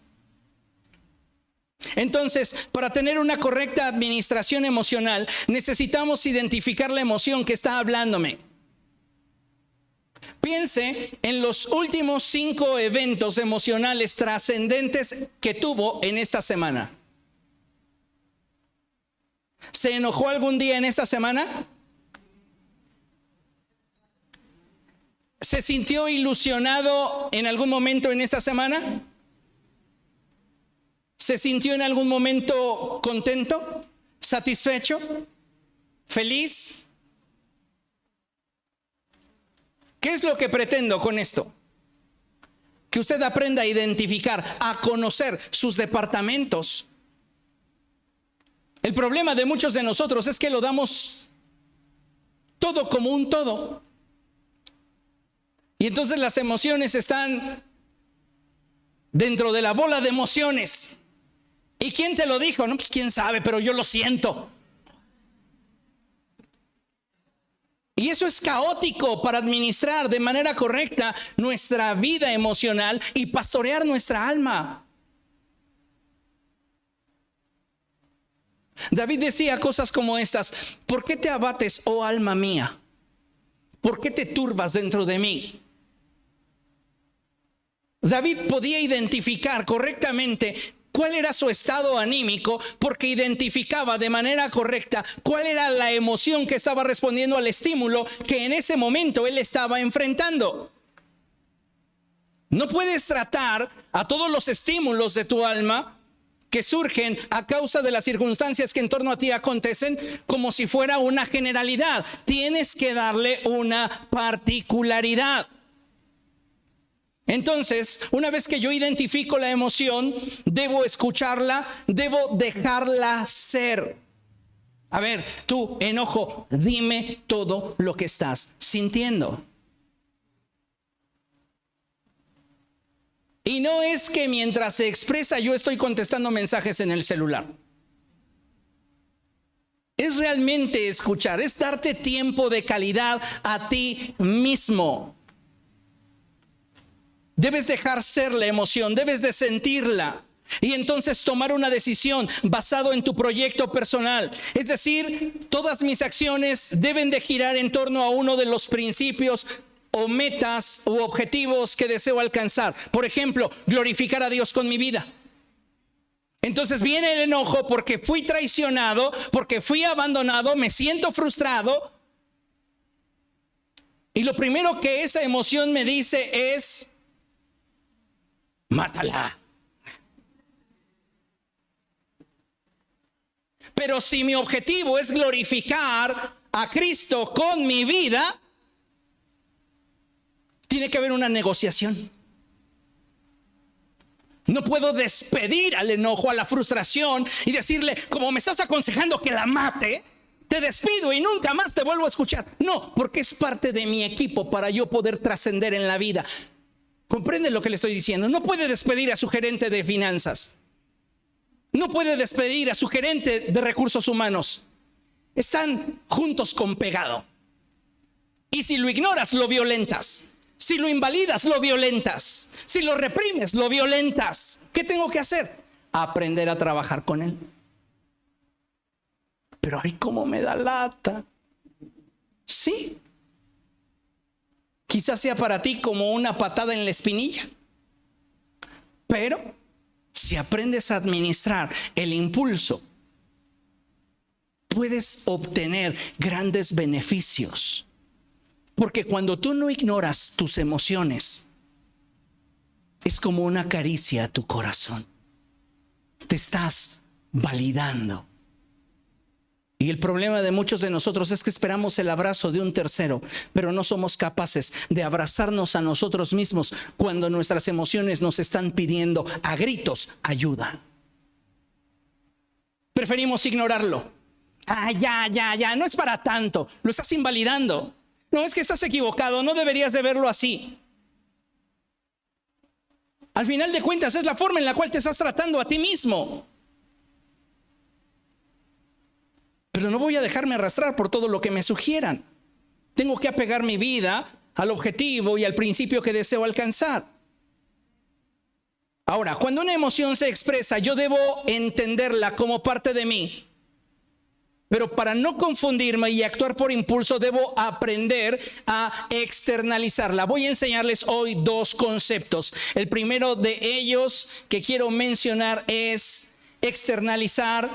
Entonces, para tener una correcta administración emocional, necesitamos identificar la emoción que está hablándome. Piense en los últimos 5 eventos emocionales trascendentes que tuvo en esta semana. ¿Se enojó algún día en esta semana? ¿Se sintió ilusionado en algún momento en esta semana? ¿Se sintió en algún momento contento, satisfecho, feliz? ¿Qué es lo que pretendo con esto? Que usted aprenda a identificar, a conocer sus departamentos. El problema de muchos de nosotros es que lo damos todo como un todo. Y entonces las emociones están dentro de la bola de emociones. ¿Y quién te lo dijo? No, pues quién sabe, pero yo lo siento. Y eso es caótico para administrar de manera correcta nuestra vida emocional y pastorear nuestra alma. David decía cosas como estas: ¿por qué te abates, oh alma mía? ¿Por qué te turbas dentro de mí? David podía identificar correctamente cuál era su estado anímico, porque identificaba de manera correcta cuál era la emoción que estaba respondiendo al estímulo que en ese momento él estaba enfrentando. No puedes tratar a todos los estímulos de tu alma que surgen a causa de las circunstancias que en torno a ti acontecen como si fuera una generalidad. Tienes que darle una particularidad. Entonces, una vez que yo identifico la emoción, debo escucharla, debo dejarla ser. A ver, tú, enojo, dime todo lo que estás sintiendo. Y no es que mientras se expresa yo estoy contestando mensajes en el celular. Es realmente escuchar, es darte tiempo de calidad a ti mismo. Debes dejar ser la emoción, debes de sentirla y entonces tomar una decisión basado en tu proyecto personal. Es decir, todas mis acciones deben de girar en torno a uno de los principios o metas u objetivos que deseo alcanzar. Por ejemplo, glorificar a Dios con mi vida. Entonces viene el enojo porque fui traicionado, porque fui abandonado, me siento frustrado. Y lo primero que esa emoción me dice es: mátala. Pero si mi objetivo es glorificar a Cristo con mi vida, tiene que haber una negociación. No puedo despedir al enojo, a la frustración y decirle: como me estás aconsejando que la mate, te despido y nunca más te vuelvo a escuchar. No, porque es parte de mi equipo para yo poder trascender en la vida. ¿Comprende lo que le estoy diciendo? No puede despedir a su gerente de finanzas. No puede despedir a su gerente de recursos humanos. Están juntos con pegado. Y si lo ignoras, lo violentas. Si lo invalidas, lo violentas. Si lo reprimes, lo violentas. ¿Qué tengo que hacer? Aprender a trabajar con él. Pero ay, cómo me da lata. Sí. Quizás sea para ti como una patada en la espinilla. Pero si aprendes a administrar el impulso, puedes obtener grandes beneficios. Porque cuando tú no ignoras tus emociones, es como una caricia a tu corazón. Te estás validando. Y el problema de muchos de nosotros es que esperamos el abrazo de un tercero, pero no somos capaces de abrazarnos a nosotros mismos cuando nuestras emociones nos están pidiendo a gritos ayuda. Preferimos ignorarlo. Ya, no es para tanto, lo estás invalidando. No, es que estás equivocado, no deberías de verlo así. Al final de cuentas es la forma en la cual te estás tratando a ti mismo. Pero no voy a dejarme arrastrar por todo lo que me sugieran. Tengo que apegar mi vida al objetivo y al principio que deseo alcanzar. Ahora, cuando una emoción se expresa, yo debo entenderla como parte de mí. Pero para no confundirme y actuar por impulso, debo aprender a externalizarla. Voy a enseñarles hoy dos conceptos. El primero de ellos que quiero mencionar es externalizar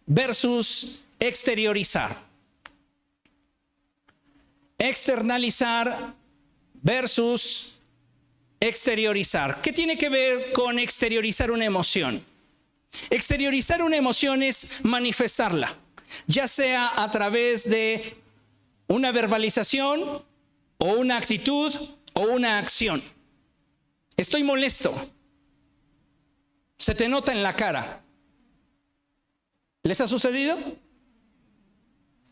versus exteriorizar. Externalizar versus exteriorizar. ¿Qué tiene que ver con exteriorizar una emoción? Exteriorizar una emoción es manifestarla, ya sea a través de una verbalización o una actitud o una acción. Estoy molesto. Se te nota en la cara. ¿Les ha sucedido?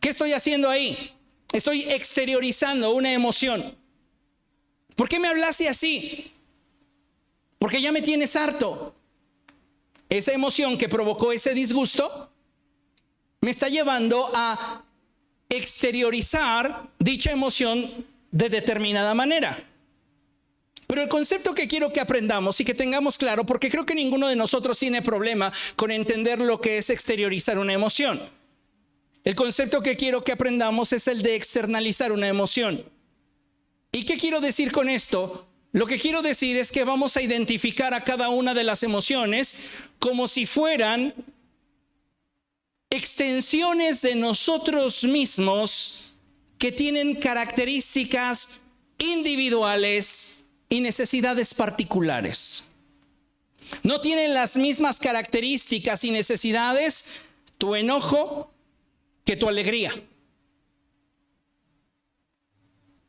¿Qué estoy haciendo ahí? Estoy exteriorizando una emoción. ¿Por qué me hablaste así? Porque ya me tienes harto. Esa emoción que provocó ese disgusto me está llevando a exteriorizar dicha emoción de determinada manera. Pero el concepto que quiero que aprendamos y que tengamos claro, porque creo que ninguno de nosotros tiene problema con entender lo que es exteriorizar una emoción. El concepto que quiero que aprendamos es el de externalizar una emoción. ¿Y qué quiero decir con esto? Lo que quiero decir es que vamos a identificar a cada una de las emociones como si fueran extensiones de nosotros mismos que tienen características individuales y necesidades particulares. No tienen las mismas características y necesidades tu enojo que tu alegría.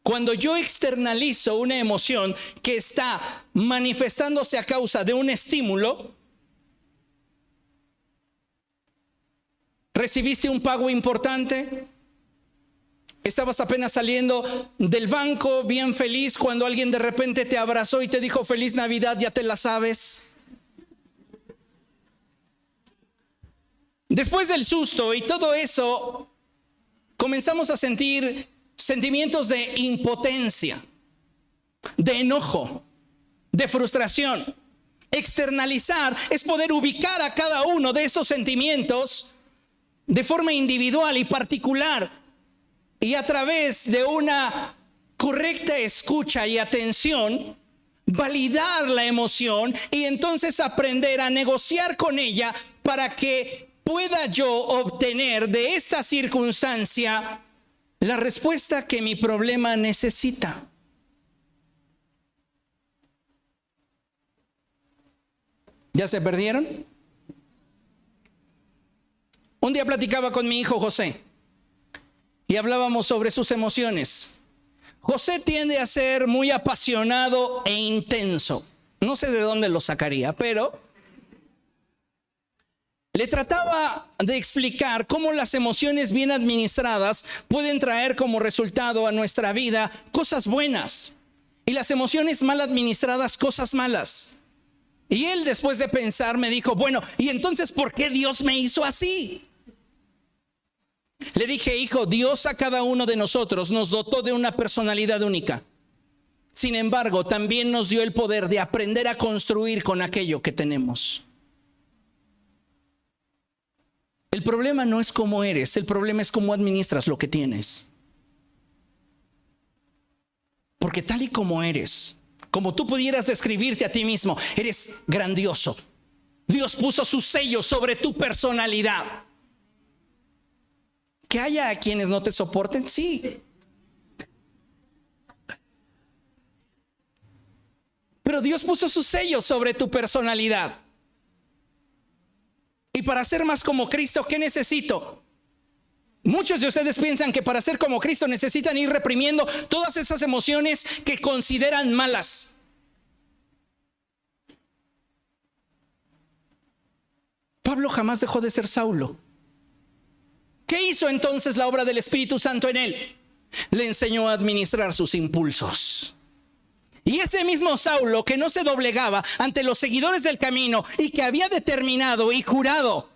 Cuando yo externalizo una emoción que está manifestándose a causa de un estímulo, recibiste un pago importante, estabas apenas saliendo del banco bien feliz cuando alguien de repente te abrazó y te dijo feliz Navidad, ya te la sabes. Después del susto y todo eso, comenzamos a sentir sentimientos de impotencia, de enojo, de frustración. Externalizar es poder ubicar a cada uno de esos sentimientos de forma individual y particular, y a través de una correcta escucha y atención, validar la emoción y entonces aprender a negociar con ella para que pueda yo obtener de esta circunstancia la respuesta que mi problema necesita. ¿Ya se perdieron? Un día platicaba con mi hijo José y hablábamos sobre sus emociones. José tiende a ser muy apasionado e intenso. No sé de dónde lo sacaría, pero le trataba de explicar cómo las emociones bien administradas pueden traer como resultado a nuestra vida cosas buenas y las emociones mal administradas cosas malas. Y él, después de pensar, me dijo, bueno, ¿y entonces por qué Dios me hizo así? Le dije, hijo, Dios a cada uno de nosotros nos dotó de una personalidad única. Sin embargo, también nos dio el poder de aprender a construir con aquello que tenemos. El problema no es cómo eres, el problema es cómo administras lo que tienes. Porque tal y como eres, como tú pudieras describirte a ti mismo, eres grandioso. Dios puso su sello sobre tu personalidad. ¿Que haya a quienes no te soporten? Sí. Pero Dios puso su sello sobre tu personalidad. Y para ser más como Cristo, ¿qué necesito? Muchos de ustedes piensan que para ser como Cristo necesitan ir reprimiendo todas esas emociones que consideran malas. Pablo jamás dejó de ser Saulo. ¿Qué hizo entonces la obra del Espíritu Santo en él? Le enseñó a administrar sus impulsos. Y ese mismo Saulo que no se doblegaba ante los seguidores del camino y que había determinado y jurado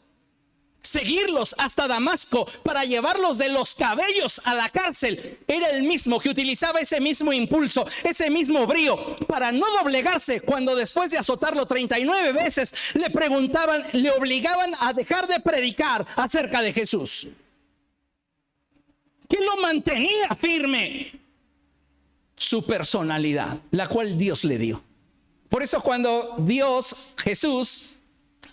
seguirlos hasta Damasco para llevarlos de los cabellos a la cárcel, era el mismo que utilizaba ese mismo impulso, ese mismo brío para no doblegarse cuando después de azotarlo 39 veces le preguntaban, le obligaban a dejar de predicar acerca de Jesús. ¿Qué lo mantenía firme? Su personalidad, la cual Dios le dio. Por eso cuando Jesús,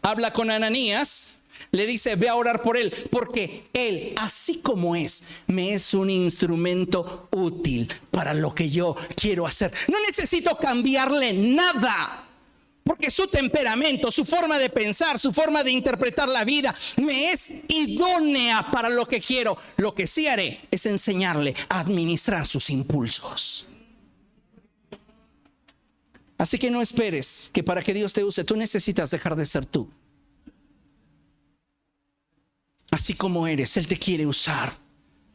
habla con Ananías, le dice, ve a orar por él, porque él, así como es, me es un instrumento útil para lo que yo quiero hacer. No necesito cambiarle nada, porque su temperamento, su forma de pensar, su forma de interpretar la vida, me es idónea para lo que quiero. Lo que sí haré es enseñarle a administrar sus impulsos. Así que no esperes que para que Dios te use, tú necesitas dejar de ser tú. Así como eres, Él te quiere usar.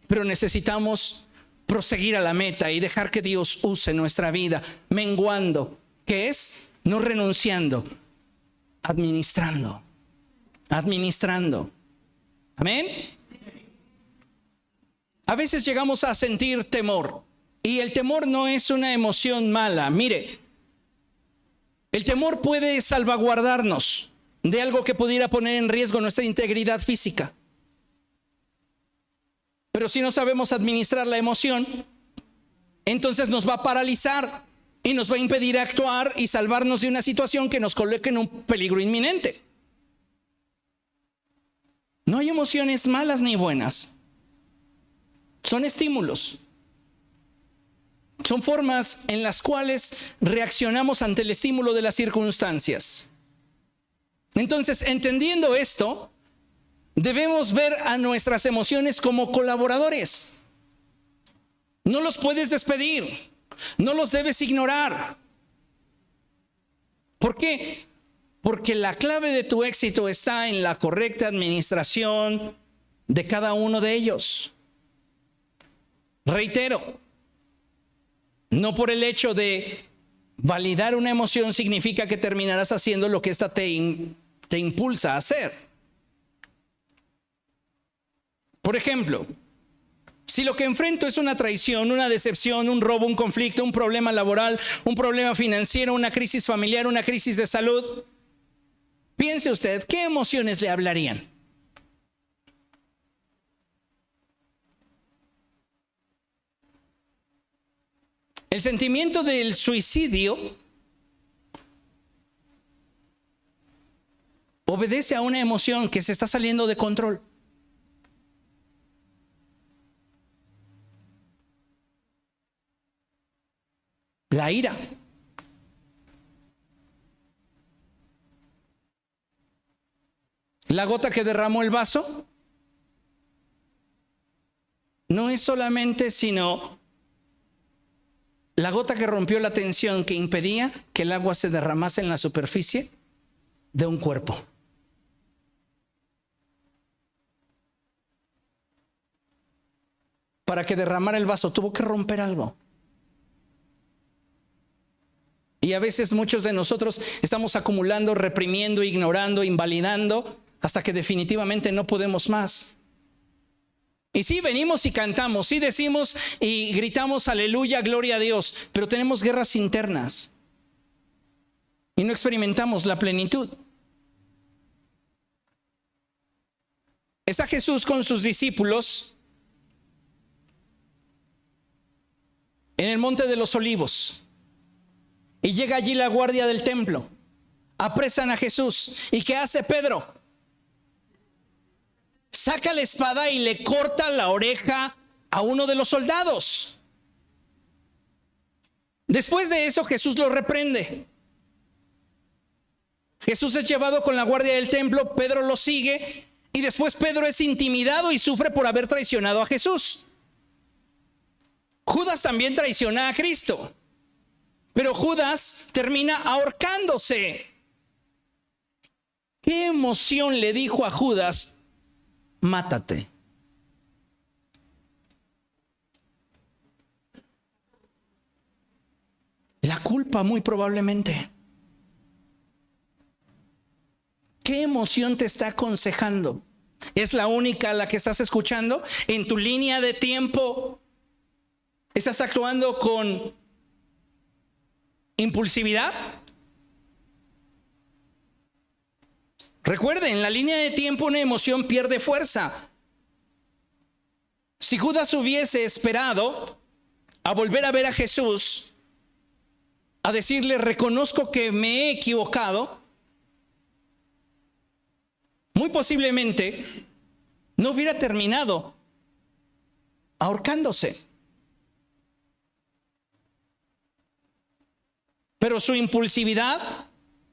Pero necesitamos proseguir a la meta y dejar que Dios use nuestra vida, menguando, que es no renunciando, administrando. Amén. A veces llegamos a sentir temor, y el temor no es una emoción mala. Mire, el temor puede salvaguardarnos de algo que pudiera poner en riesgo nuestra integridad física. Pero si no sabemos administrar la emoción, entonces nos va a paralizar y nos va a impedir actuar y salvarnos de una situación que nos coloque en un peligro inminente. No hay emociones malas ni buenas. Son estímulos. Son formas en las cuales reaccionamos ante el estímulo de las circunstancias. Entonces, entendiendo esto, debemos ver a nuestras emociones como colaboradores. No los puedes despedir, no los debes ignorar. ¿Por qué? Porque la clave de tu éxito está en la correcta administración de cada uno de ellos. Reitero, no por el hecho de validar una emoción significa que terminarás haciendo lo que ésta te impulsa a hacer. Por ejemplo, si lo que enfrento es una traición, una decepción, un robo, un conflicto, un problema laboral, un problema financiero, una crisis familiar, una crisis de salud, piense usted, ¿qué emociones le hablarían? El sentimiento del suicidio obedece a una emoción que se está saliendo de control. La ira. La gota que derramó el vaso no es solamente sino la gota que rompió la tensión que impedía que el agua se derramase en la superficie de un cuerpo. Para que derramara el vaso tuvo que romper algo. Y a veces muchos de nosotros estamos acumulando, reprimiendo, ignorando, invalidando, hasta que definitivamente no podemos más. Y sí, venimos y cantamos, sí decimos y gritamos aleluya, gloria a Dios, pero tenemos guerras internas y no experimentamos la plenitud. Está Jesús con sus discípulos en el monte de los Olivos y llega allí la guardia del templo, apresan a Jesús. ¿Y qué hace Pedro? Saca la espada y le corta la oreja a uno de los soldados. Después de eso Jesús lo reprende. Jesús es llevado con la guardia del templo, Pedro lo sigue y después Pedro es intimidado y sufre por haber traicionado a Jesús. Judas también traiciona a Cristo, pero Judas termina ahorcándose. ¿Qué emoción le dijo a Judas? Mátate. La culpa, muy probablemente. ¿Qué emoción te está aconsejando? ¿Es la única a la que estás escuchando? ¿En tu línea de tiempo estás actuando con impulsividad? Recuerden, en la línea de tiempo una emoción pierde fuerza. Si Judas hubiese esperado a volver a ver a Jesús, a decirle, reconozco que me he equivocado, muy posiblemente no hubiera terminado ahorcándose. Pero su impulsividad,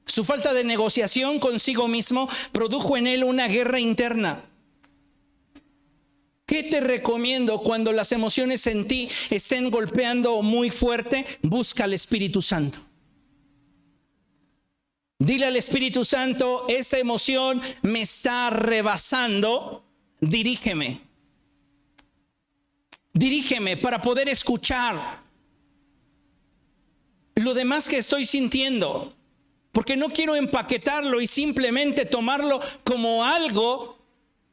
su falta de negociación consigo mismo, produjo en él una guerra interna. ¿Qué te recomiendo cuando las emociones en ti estén golpeando muy fuerte? Busca al Espíritu Santo. Dile al Espíritu Santo, esta emoción me está rebasando, dirígeme. Dirígeme para poder escuchar lo demás que estoy sintiendo, porque no quiero empaquetarlo y simplemente tomarlo como algo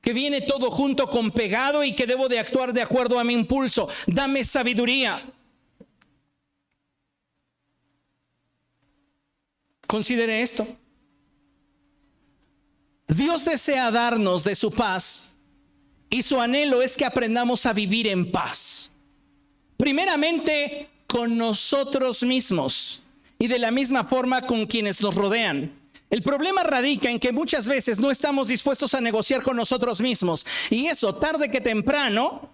que viene todo junto con pegado y que debo de actuar de acuerdo a mi impulso. Dame sabiduría. Considere esto. Dios desea darnos de su paz y su anhelo es que aprendamos a vivir en paz. Primeramente con nosotros mismos y de la misma forma con quienes nos rodean. El problema radica en que muchas veces no estamos dispuestos a negociar con nosotros mismos y eso tarde que temprano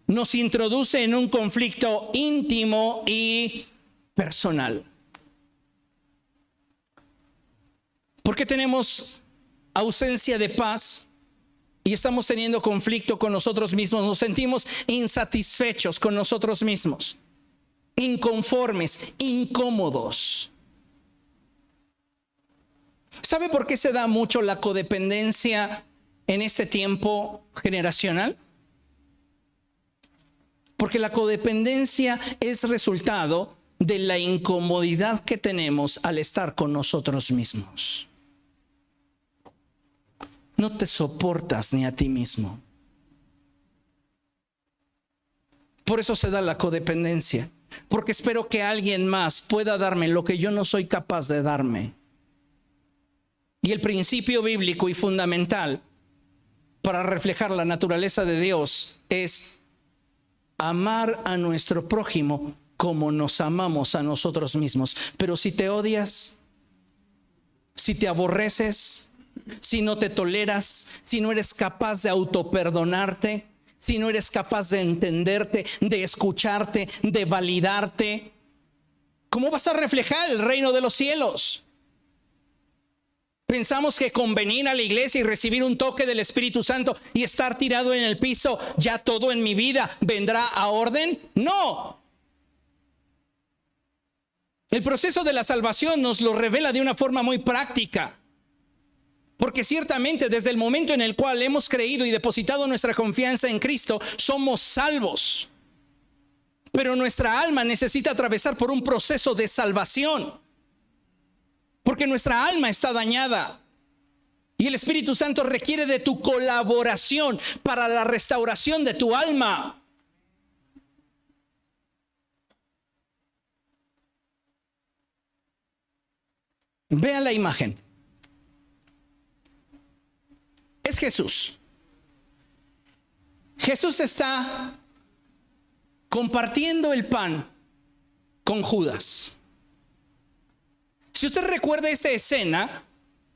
nos introduce en un conflicto íntimo y personal. ¿Por qué tenemos ausencia de paz y estamos teniendo conflicto con nosotros mismos? Nos sentimos insatisfechos con nosotros mismos, inconformes, incómodos. ¿Sabe por qué se da mucho la codependencia en este tiempo generacional? Porque la codependencia es resultado de la incomodidad que tenemos al estar con nosotros mismos. No te soportas ni a ti mismo. Por eso se da la codependencia, porque espero que alguien más pueda darme lo que yo no soy capaz de darme. Y el principio bíblico y fundamental para reflejar la naturaleza de Dios es amar a nuestro prójimo como nos amamos a nosotros mismos. Pero si te odias, si te aborreces, si no te toleras, si no eres capaz de autoperdonarte, si no eres capaz de entenderte, de escucharte, de validarte, ¿cómo vas a reflejar el reino de los cielos? Pensamos que con venir a la iglesia y recibir un toque del Espíritu Santo y estar tirado en el piso, ya todo en mi vida vendrá a orden. No. El proceso de la salvación nos lo revela de una forma muy práctica. Porque ciertamente desde el momento en el cual hemos creído y depositado nuestra confianza en Cristo, somos salvos. Pero nuestra alma necesita atravesar por un proceso de salvación. Porque nuestra alma está dañada. Y el Espíritu Santo requiere de tu colaboración para la restauración de tu alma. Vean la imagen. Es Jesús. Jesús está compartiendo el pan con Judas. Si usted recuerda esta escena,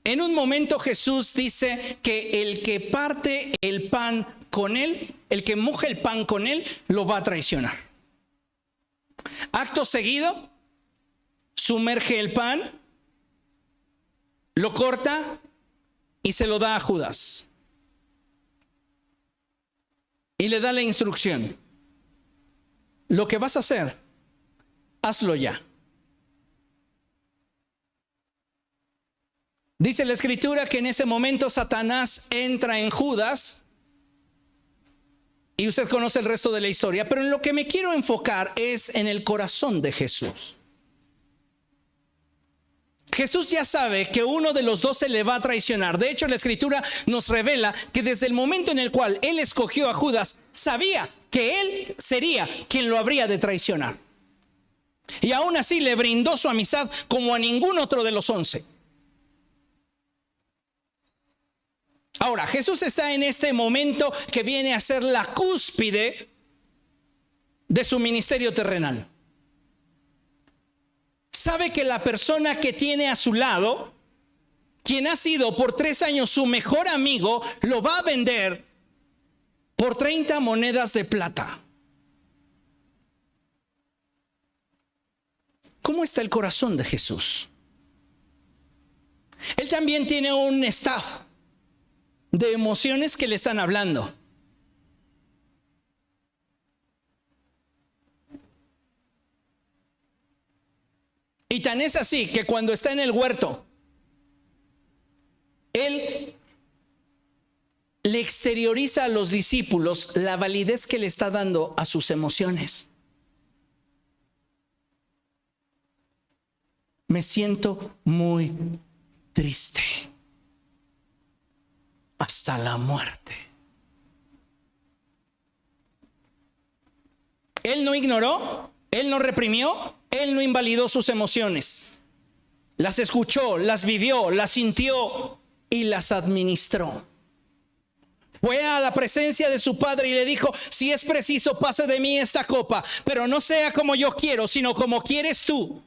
en un momento Jesús dice que el que parte el pan con él, el que moja el pan con él, lo va a traicionar. Acto seguido, sumerge el pan lo corta y se lo da a Judas. Y le da la instrucción: lo que vas a hacer, hazlo ya. Dice la Escritura que en ese momento Satanás entra en Judas, y usted conoce el resto de la historia, pero en lo que me quiero enfocar es en el corazón de Jesús. Jesús ya sabe que uno de los 12 le va a traicionar. De hecho, la Escritura nos revela que desde el momento en el cual él escogió a Judas, sabía que él sería quien lo habría de traicionar. Y aún así le brindó su amistad como a ningún otro de los 11. Ahora, Jesús está en este momento que viene a ser la cúspide de su ministerio terrenal. Sabe que la persona que tiene a su lado, quien ha sido por 3 años su mejor amigo, lo va a vender por 30 monedas de plata. ¿Cómo está el corazón de Jesús? Él también tiene un staff de emociones que le están hablando. Y tan es así que cuando está en el huerto, él le exterioriza a los discípulos la validez que le está dando a sus emociones. Me siento muy triste hasta la muerte. Él no ignoró, él no reprimió, él no invalidó sus emociones. Las escuchó, las vivió, las sintió y las administró. Fue a la presencia de su padre y le dijo: si es preciso, pase de mí esta copa, pero no sea como yo quiero, sino como quieres tú.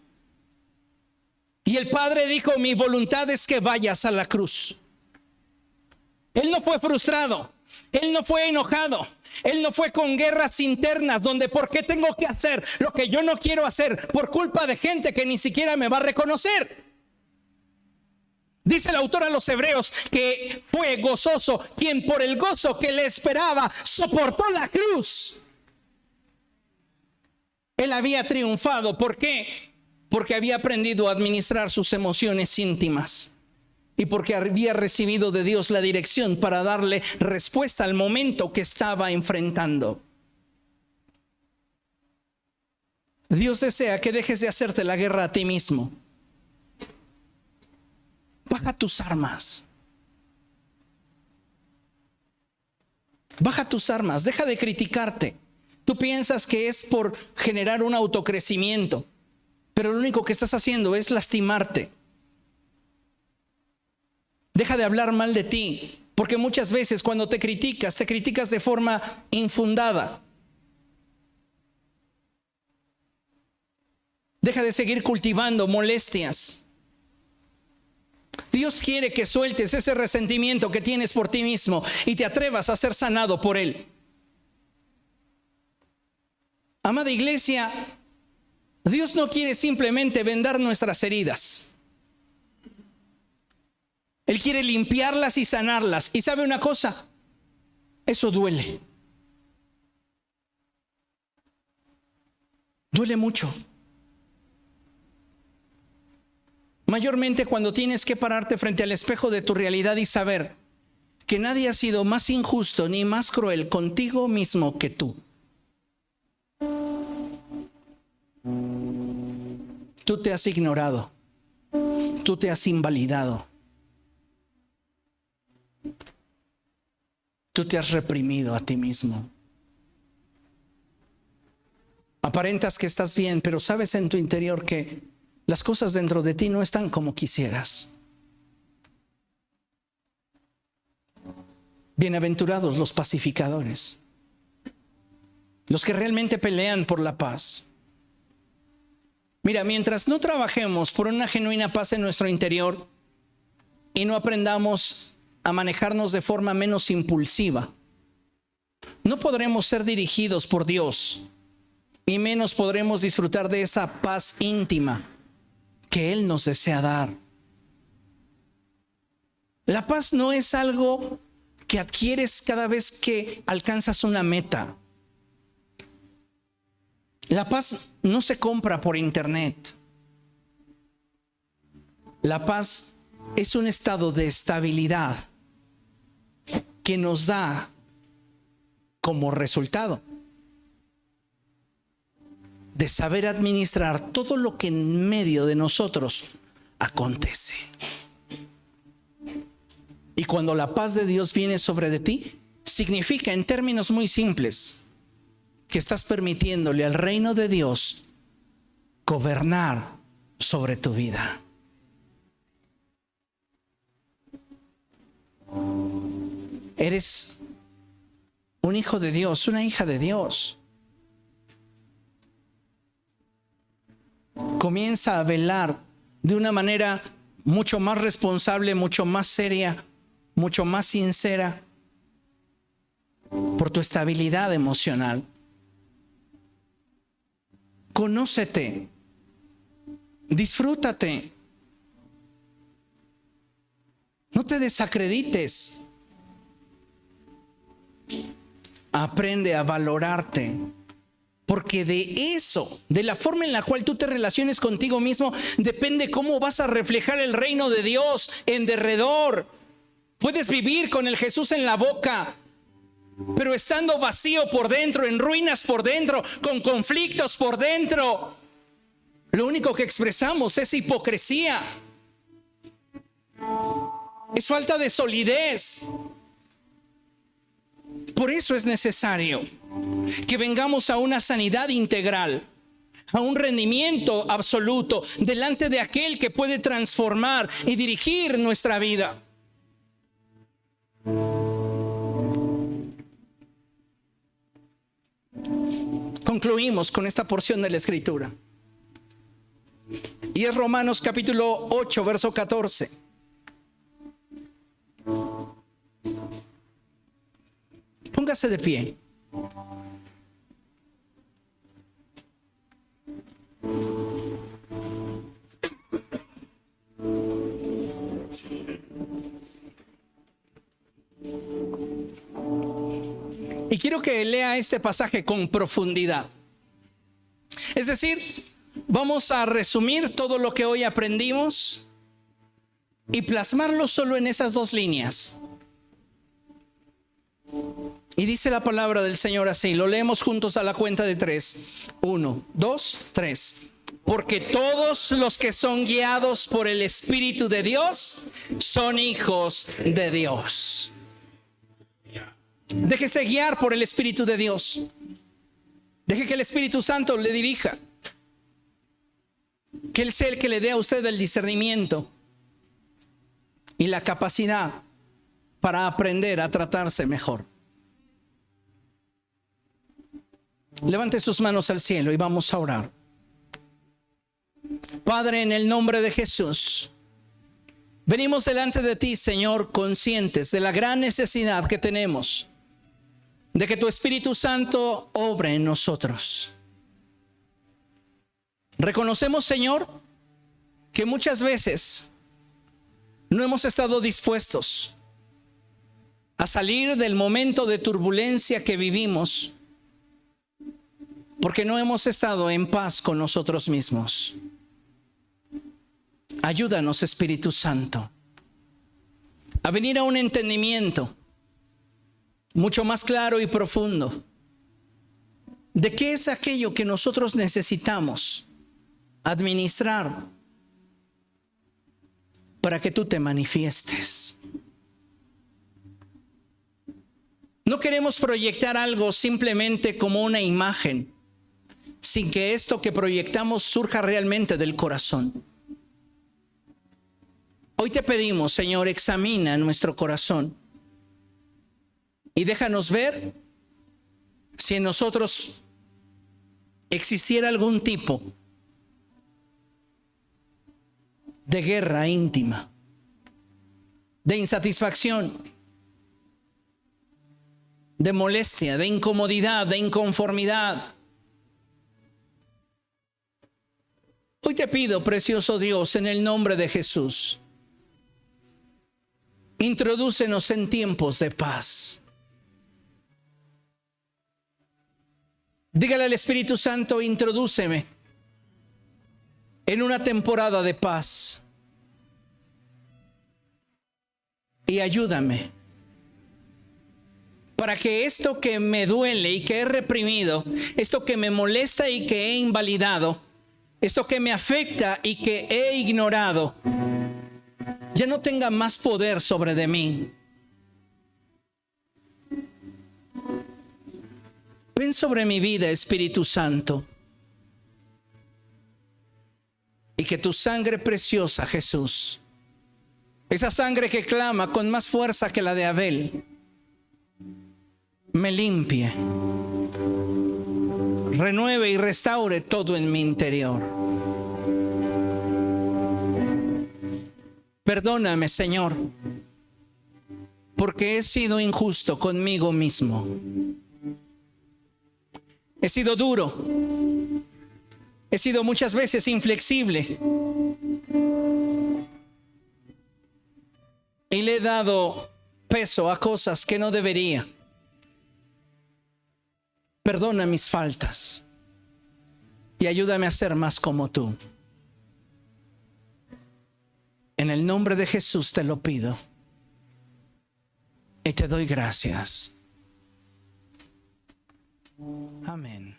Y el padre dijo: mi voluntad es que vayas a la cruz. Él no fue frustrado, él no fue enojado, él no fue con guerras internas donde ¿por qué tengo que hacer lo que yo no quiero hacer por culpa de gente que ni siquiera me va a reconocer? Dice el autor a los Hebreos que fue gozoso quien por el gozo que le esperaba soportó la cruz. Él había triunfado. ¿Por qué? Porque había aprendido a administrar sus emociones íntimas y porque había recibido de Dios la dirección para darle respuesta al momento que estaba enfrentando. Dios desea que dejes de hacerte la guerra a ti mismo. Baja tus armas. Baja tus armas, deja de criticarte. Tú piensas que es por generar un autocrecimiento, pero lo único que estás haciendo es lastimarte. Deja de hablar mal de ti, porque muchas veces cuando te criticas de forma infundada. Deja de seguir cultivando molestias. Dios quiere que sueltes ese resentimiento que tienes por ti mismo y te atrevas a ser sanado por Él. Amada iglesia, Dios no quiere simplemente vendar nuestras heridas. Él quiere limpiarlas y sanarlas. Y ¿sabe una cosa? Eso duele. Duele mucho. Mayormente cuando tienes que pararte frente al espejo de tu realidad y saber que nadie ha sido más injusto ni más cruel contigo mismo que tú. Tú te has ignorado. Tú te has invalidado. Tú te has reprimido a ti mismo. Aparentas que estás bien, pero sabes en tu interior que las cosas dentro de ti no están como quisieras. Bienaventurados los pacificadores, los que realmente pelean por la paz. Mira, mientras no trabajemos por una genuina paz en nuestro interior y no aprendamos a manejarnos de forma menos impulsiva, no podremos ser dirigidos por Dios y menos podremos disfrutar de esa paz íntima que Él nos desea dar. La paz no es algo que adquieres cada vez que alcanzas una meta. La paz no se compra por internet. La paz es un estado de estabilidad que nos da como resultado de saber administrar todo lo que en medio de nosotros acontece. Y cuando la paz de Dios viene sobre de ti, significa en términos muy simples que estás permitiéndole al reino de Dios gobernar sobre tu vida. Eres un hijo de Dios, una hija de Dios. Comienza a velar de una manera mucho más responsable, mucho más seria, mucho más sincera por tu estabilidad emocional. Conócete, disfrútate, no te desacredites. Aprende a valorarte, porque de eso, de la forma en la cual tú te relaciones contigo mismo, depende cómo vas a reflejar el reino de Dios en derredor. Puedes vivir con el Jesús en la boca, pero estando vacío por dentro, en ruinas por dentro, con conflictos por dentro. Lo único que expresamos es hipocresía, es falta de solidez. Por eso es necesario que vengamos a una sanidad integral, a un rendimiento absoluto delante de aquel que puede transformar y dirigir nuestra vida. Concluimos con esta porción de la Escritura. Y es Romanos capítulo 8, verso 14. Póngase de pie. Y quiero que lea este pasaje con profundidad. Es decir, vamos a resumir todo lo que hoy aprendimos y plasmarlo solo en esas dos líneas. Y dice la palabra del Señor así, lo leemos juntos a la cuenta de 3. 1, 2, 3. Porque todos los que son guiados por el Espíritu de Dios son hijos de Dios. Déjese guiar por el Espíritu de Dios. Deje que el Espíritu Santo le dirija. Que Él sea el que le dé a usted el discernimiento y la capacidad para aprender a tratarse mejor. Levante sus manos al cielo y vamos a orar. Padre, en el nombre de Jesús, venimos delante de ti, Señor, conscientes de la gran necesidad que tenemos de que tu Espíritu Santo obre en nosotros. Reconocemos, Señor, que muchas veces no hemos estado dispuestos a salir del momento de turbulencia que vivimos porque no hemos estado en paz con nosotros mismos. Ayúdanos, Espíritu Santo, a venir a un entendimiento mucho más claro y profundo de qué es aquello que nosotros necesitamos administrar para que tú te manifiestes. No queremos proyectar algo simplemente como una imagen, sin que esto que proyectamos surja realmente del corazón. Hoy te pedimos, Señor, examina nuestro corazón y déjanos ver si en nosotros existiera algún tipo de guerra íntima, de insatisfacción, de molestia, de incomodidad, de inconformidad. Hoy te pido, precioso Dios, en el nombre de Jesús, Introdúcenos en tiempos de paz. Dígale al Espíritu Santo, introdúceme en una temporada de paz. Y ayúdame para que esto que me duele y que he reprimido, esto que me molesta y que he invalidado, esto que me afecta y que he ignorado, ya no tenga más poder sobre de mí. Ven sobre mi vida, Espíritu Santo, y que tu sangre preciosa, Jesús, esa sangre que clama con más fuerza que la de Abel, me limpie, renueve y restaure todo en mi interior. Perdóname, Señor, porque he sido injusto conmigo mismo. He sido duro. He sido muchas veces inflexible. Y le he dado peso a cosas que no debería. Perdona mis faltas y ayúdame a ser más como tú. En el nombre de Jesús te lo pido y te doy gracias. Amén.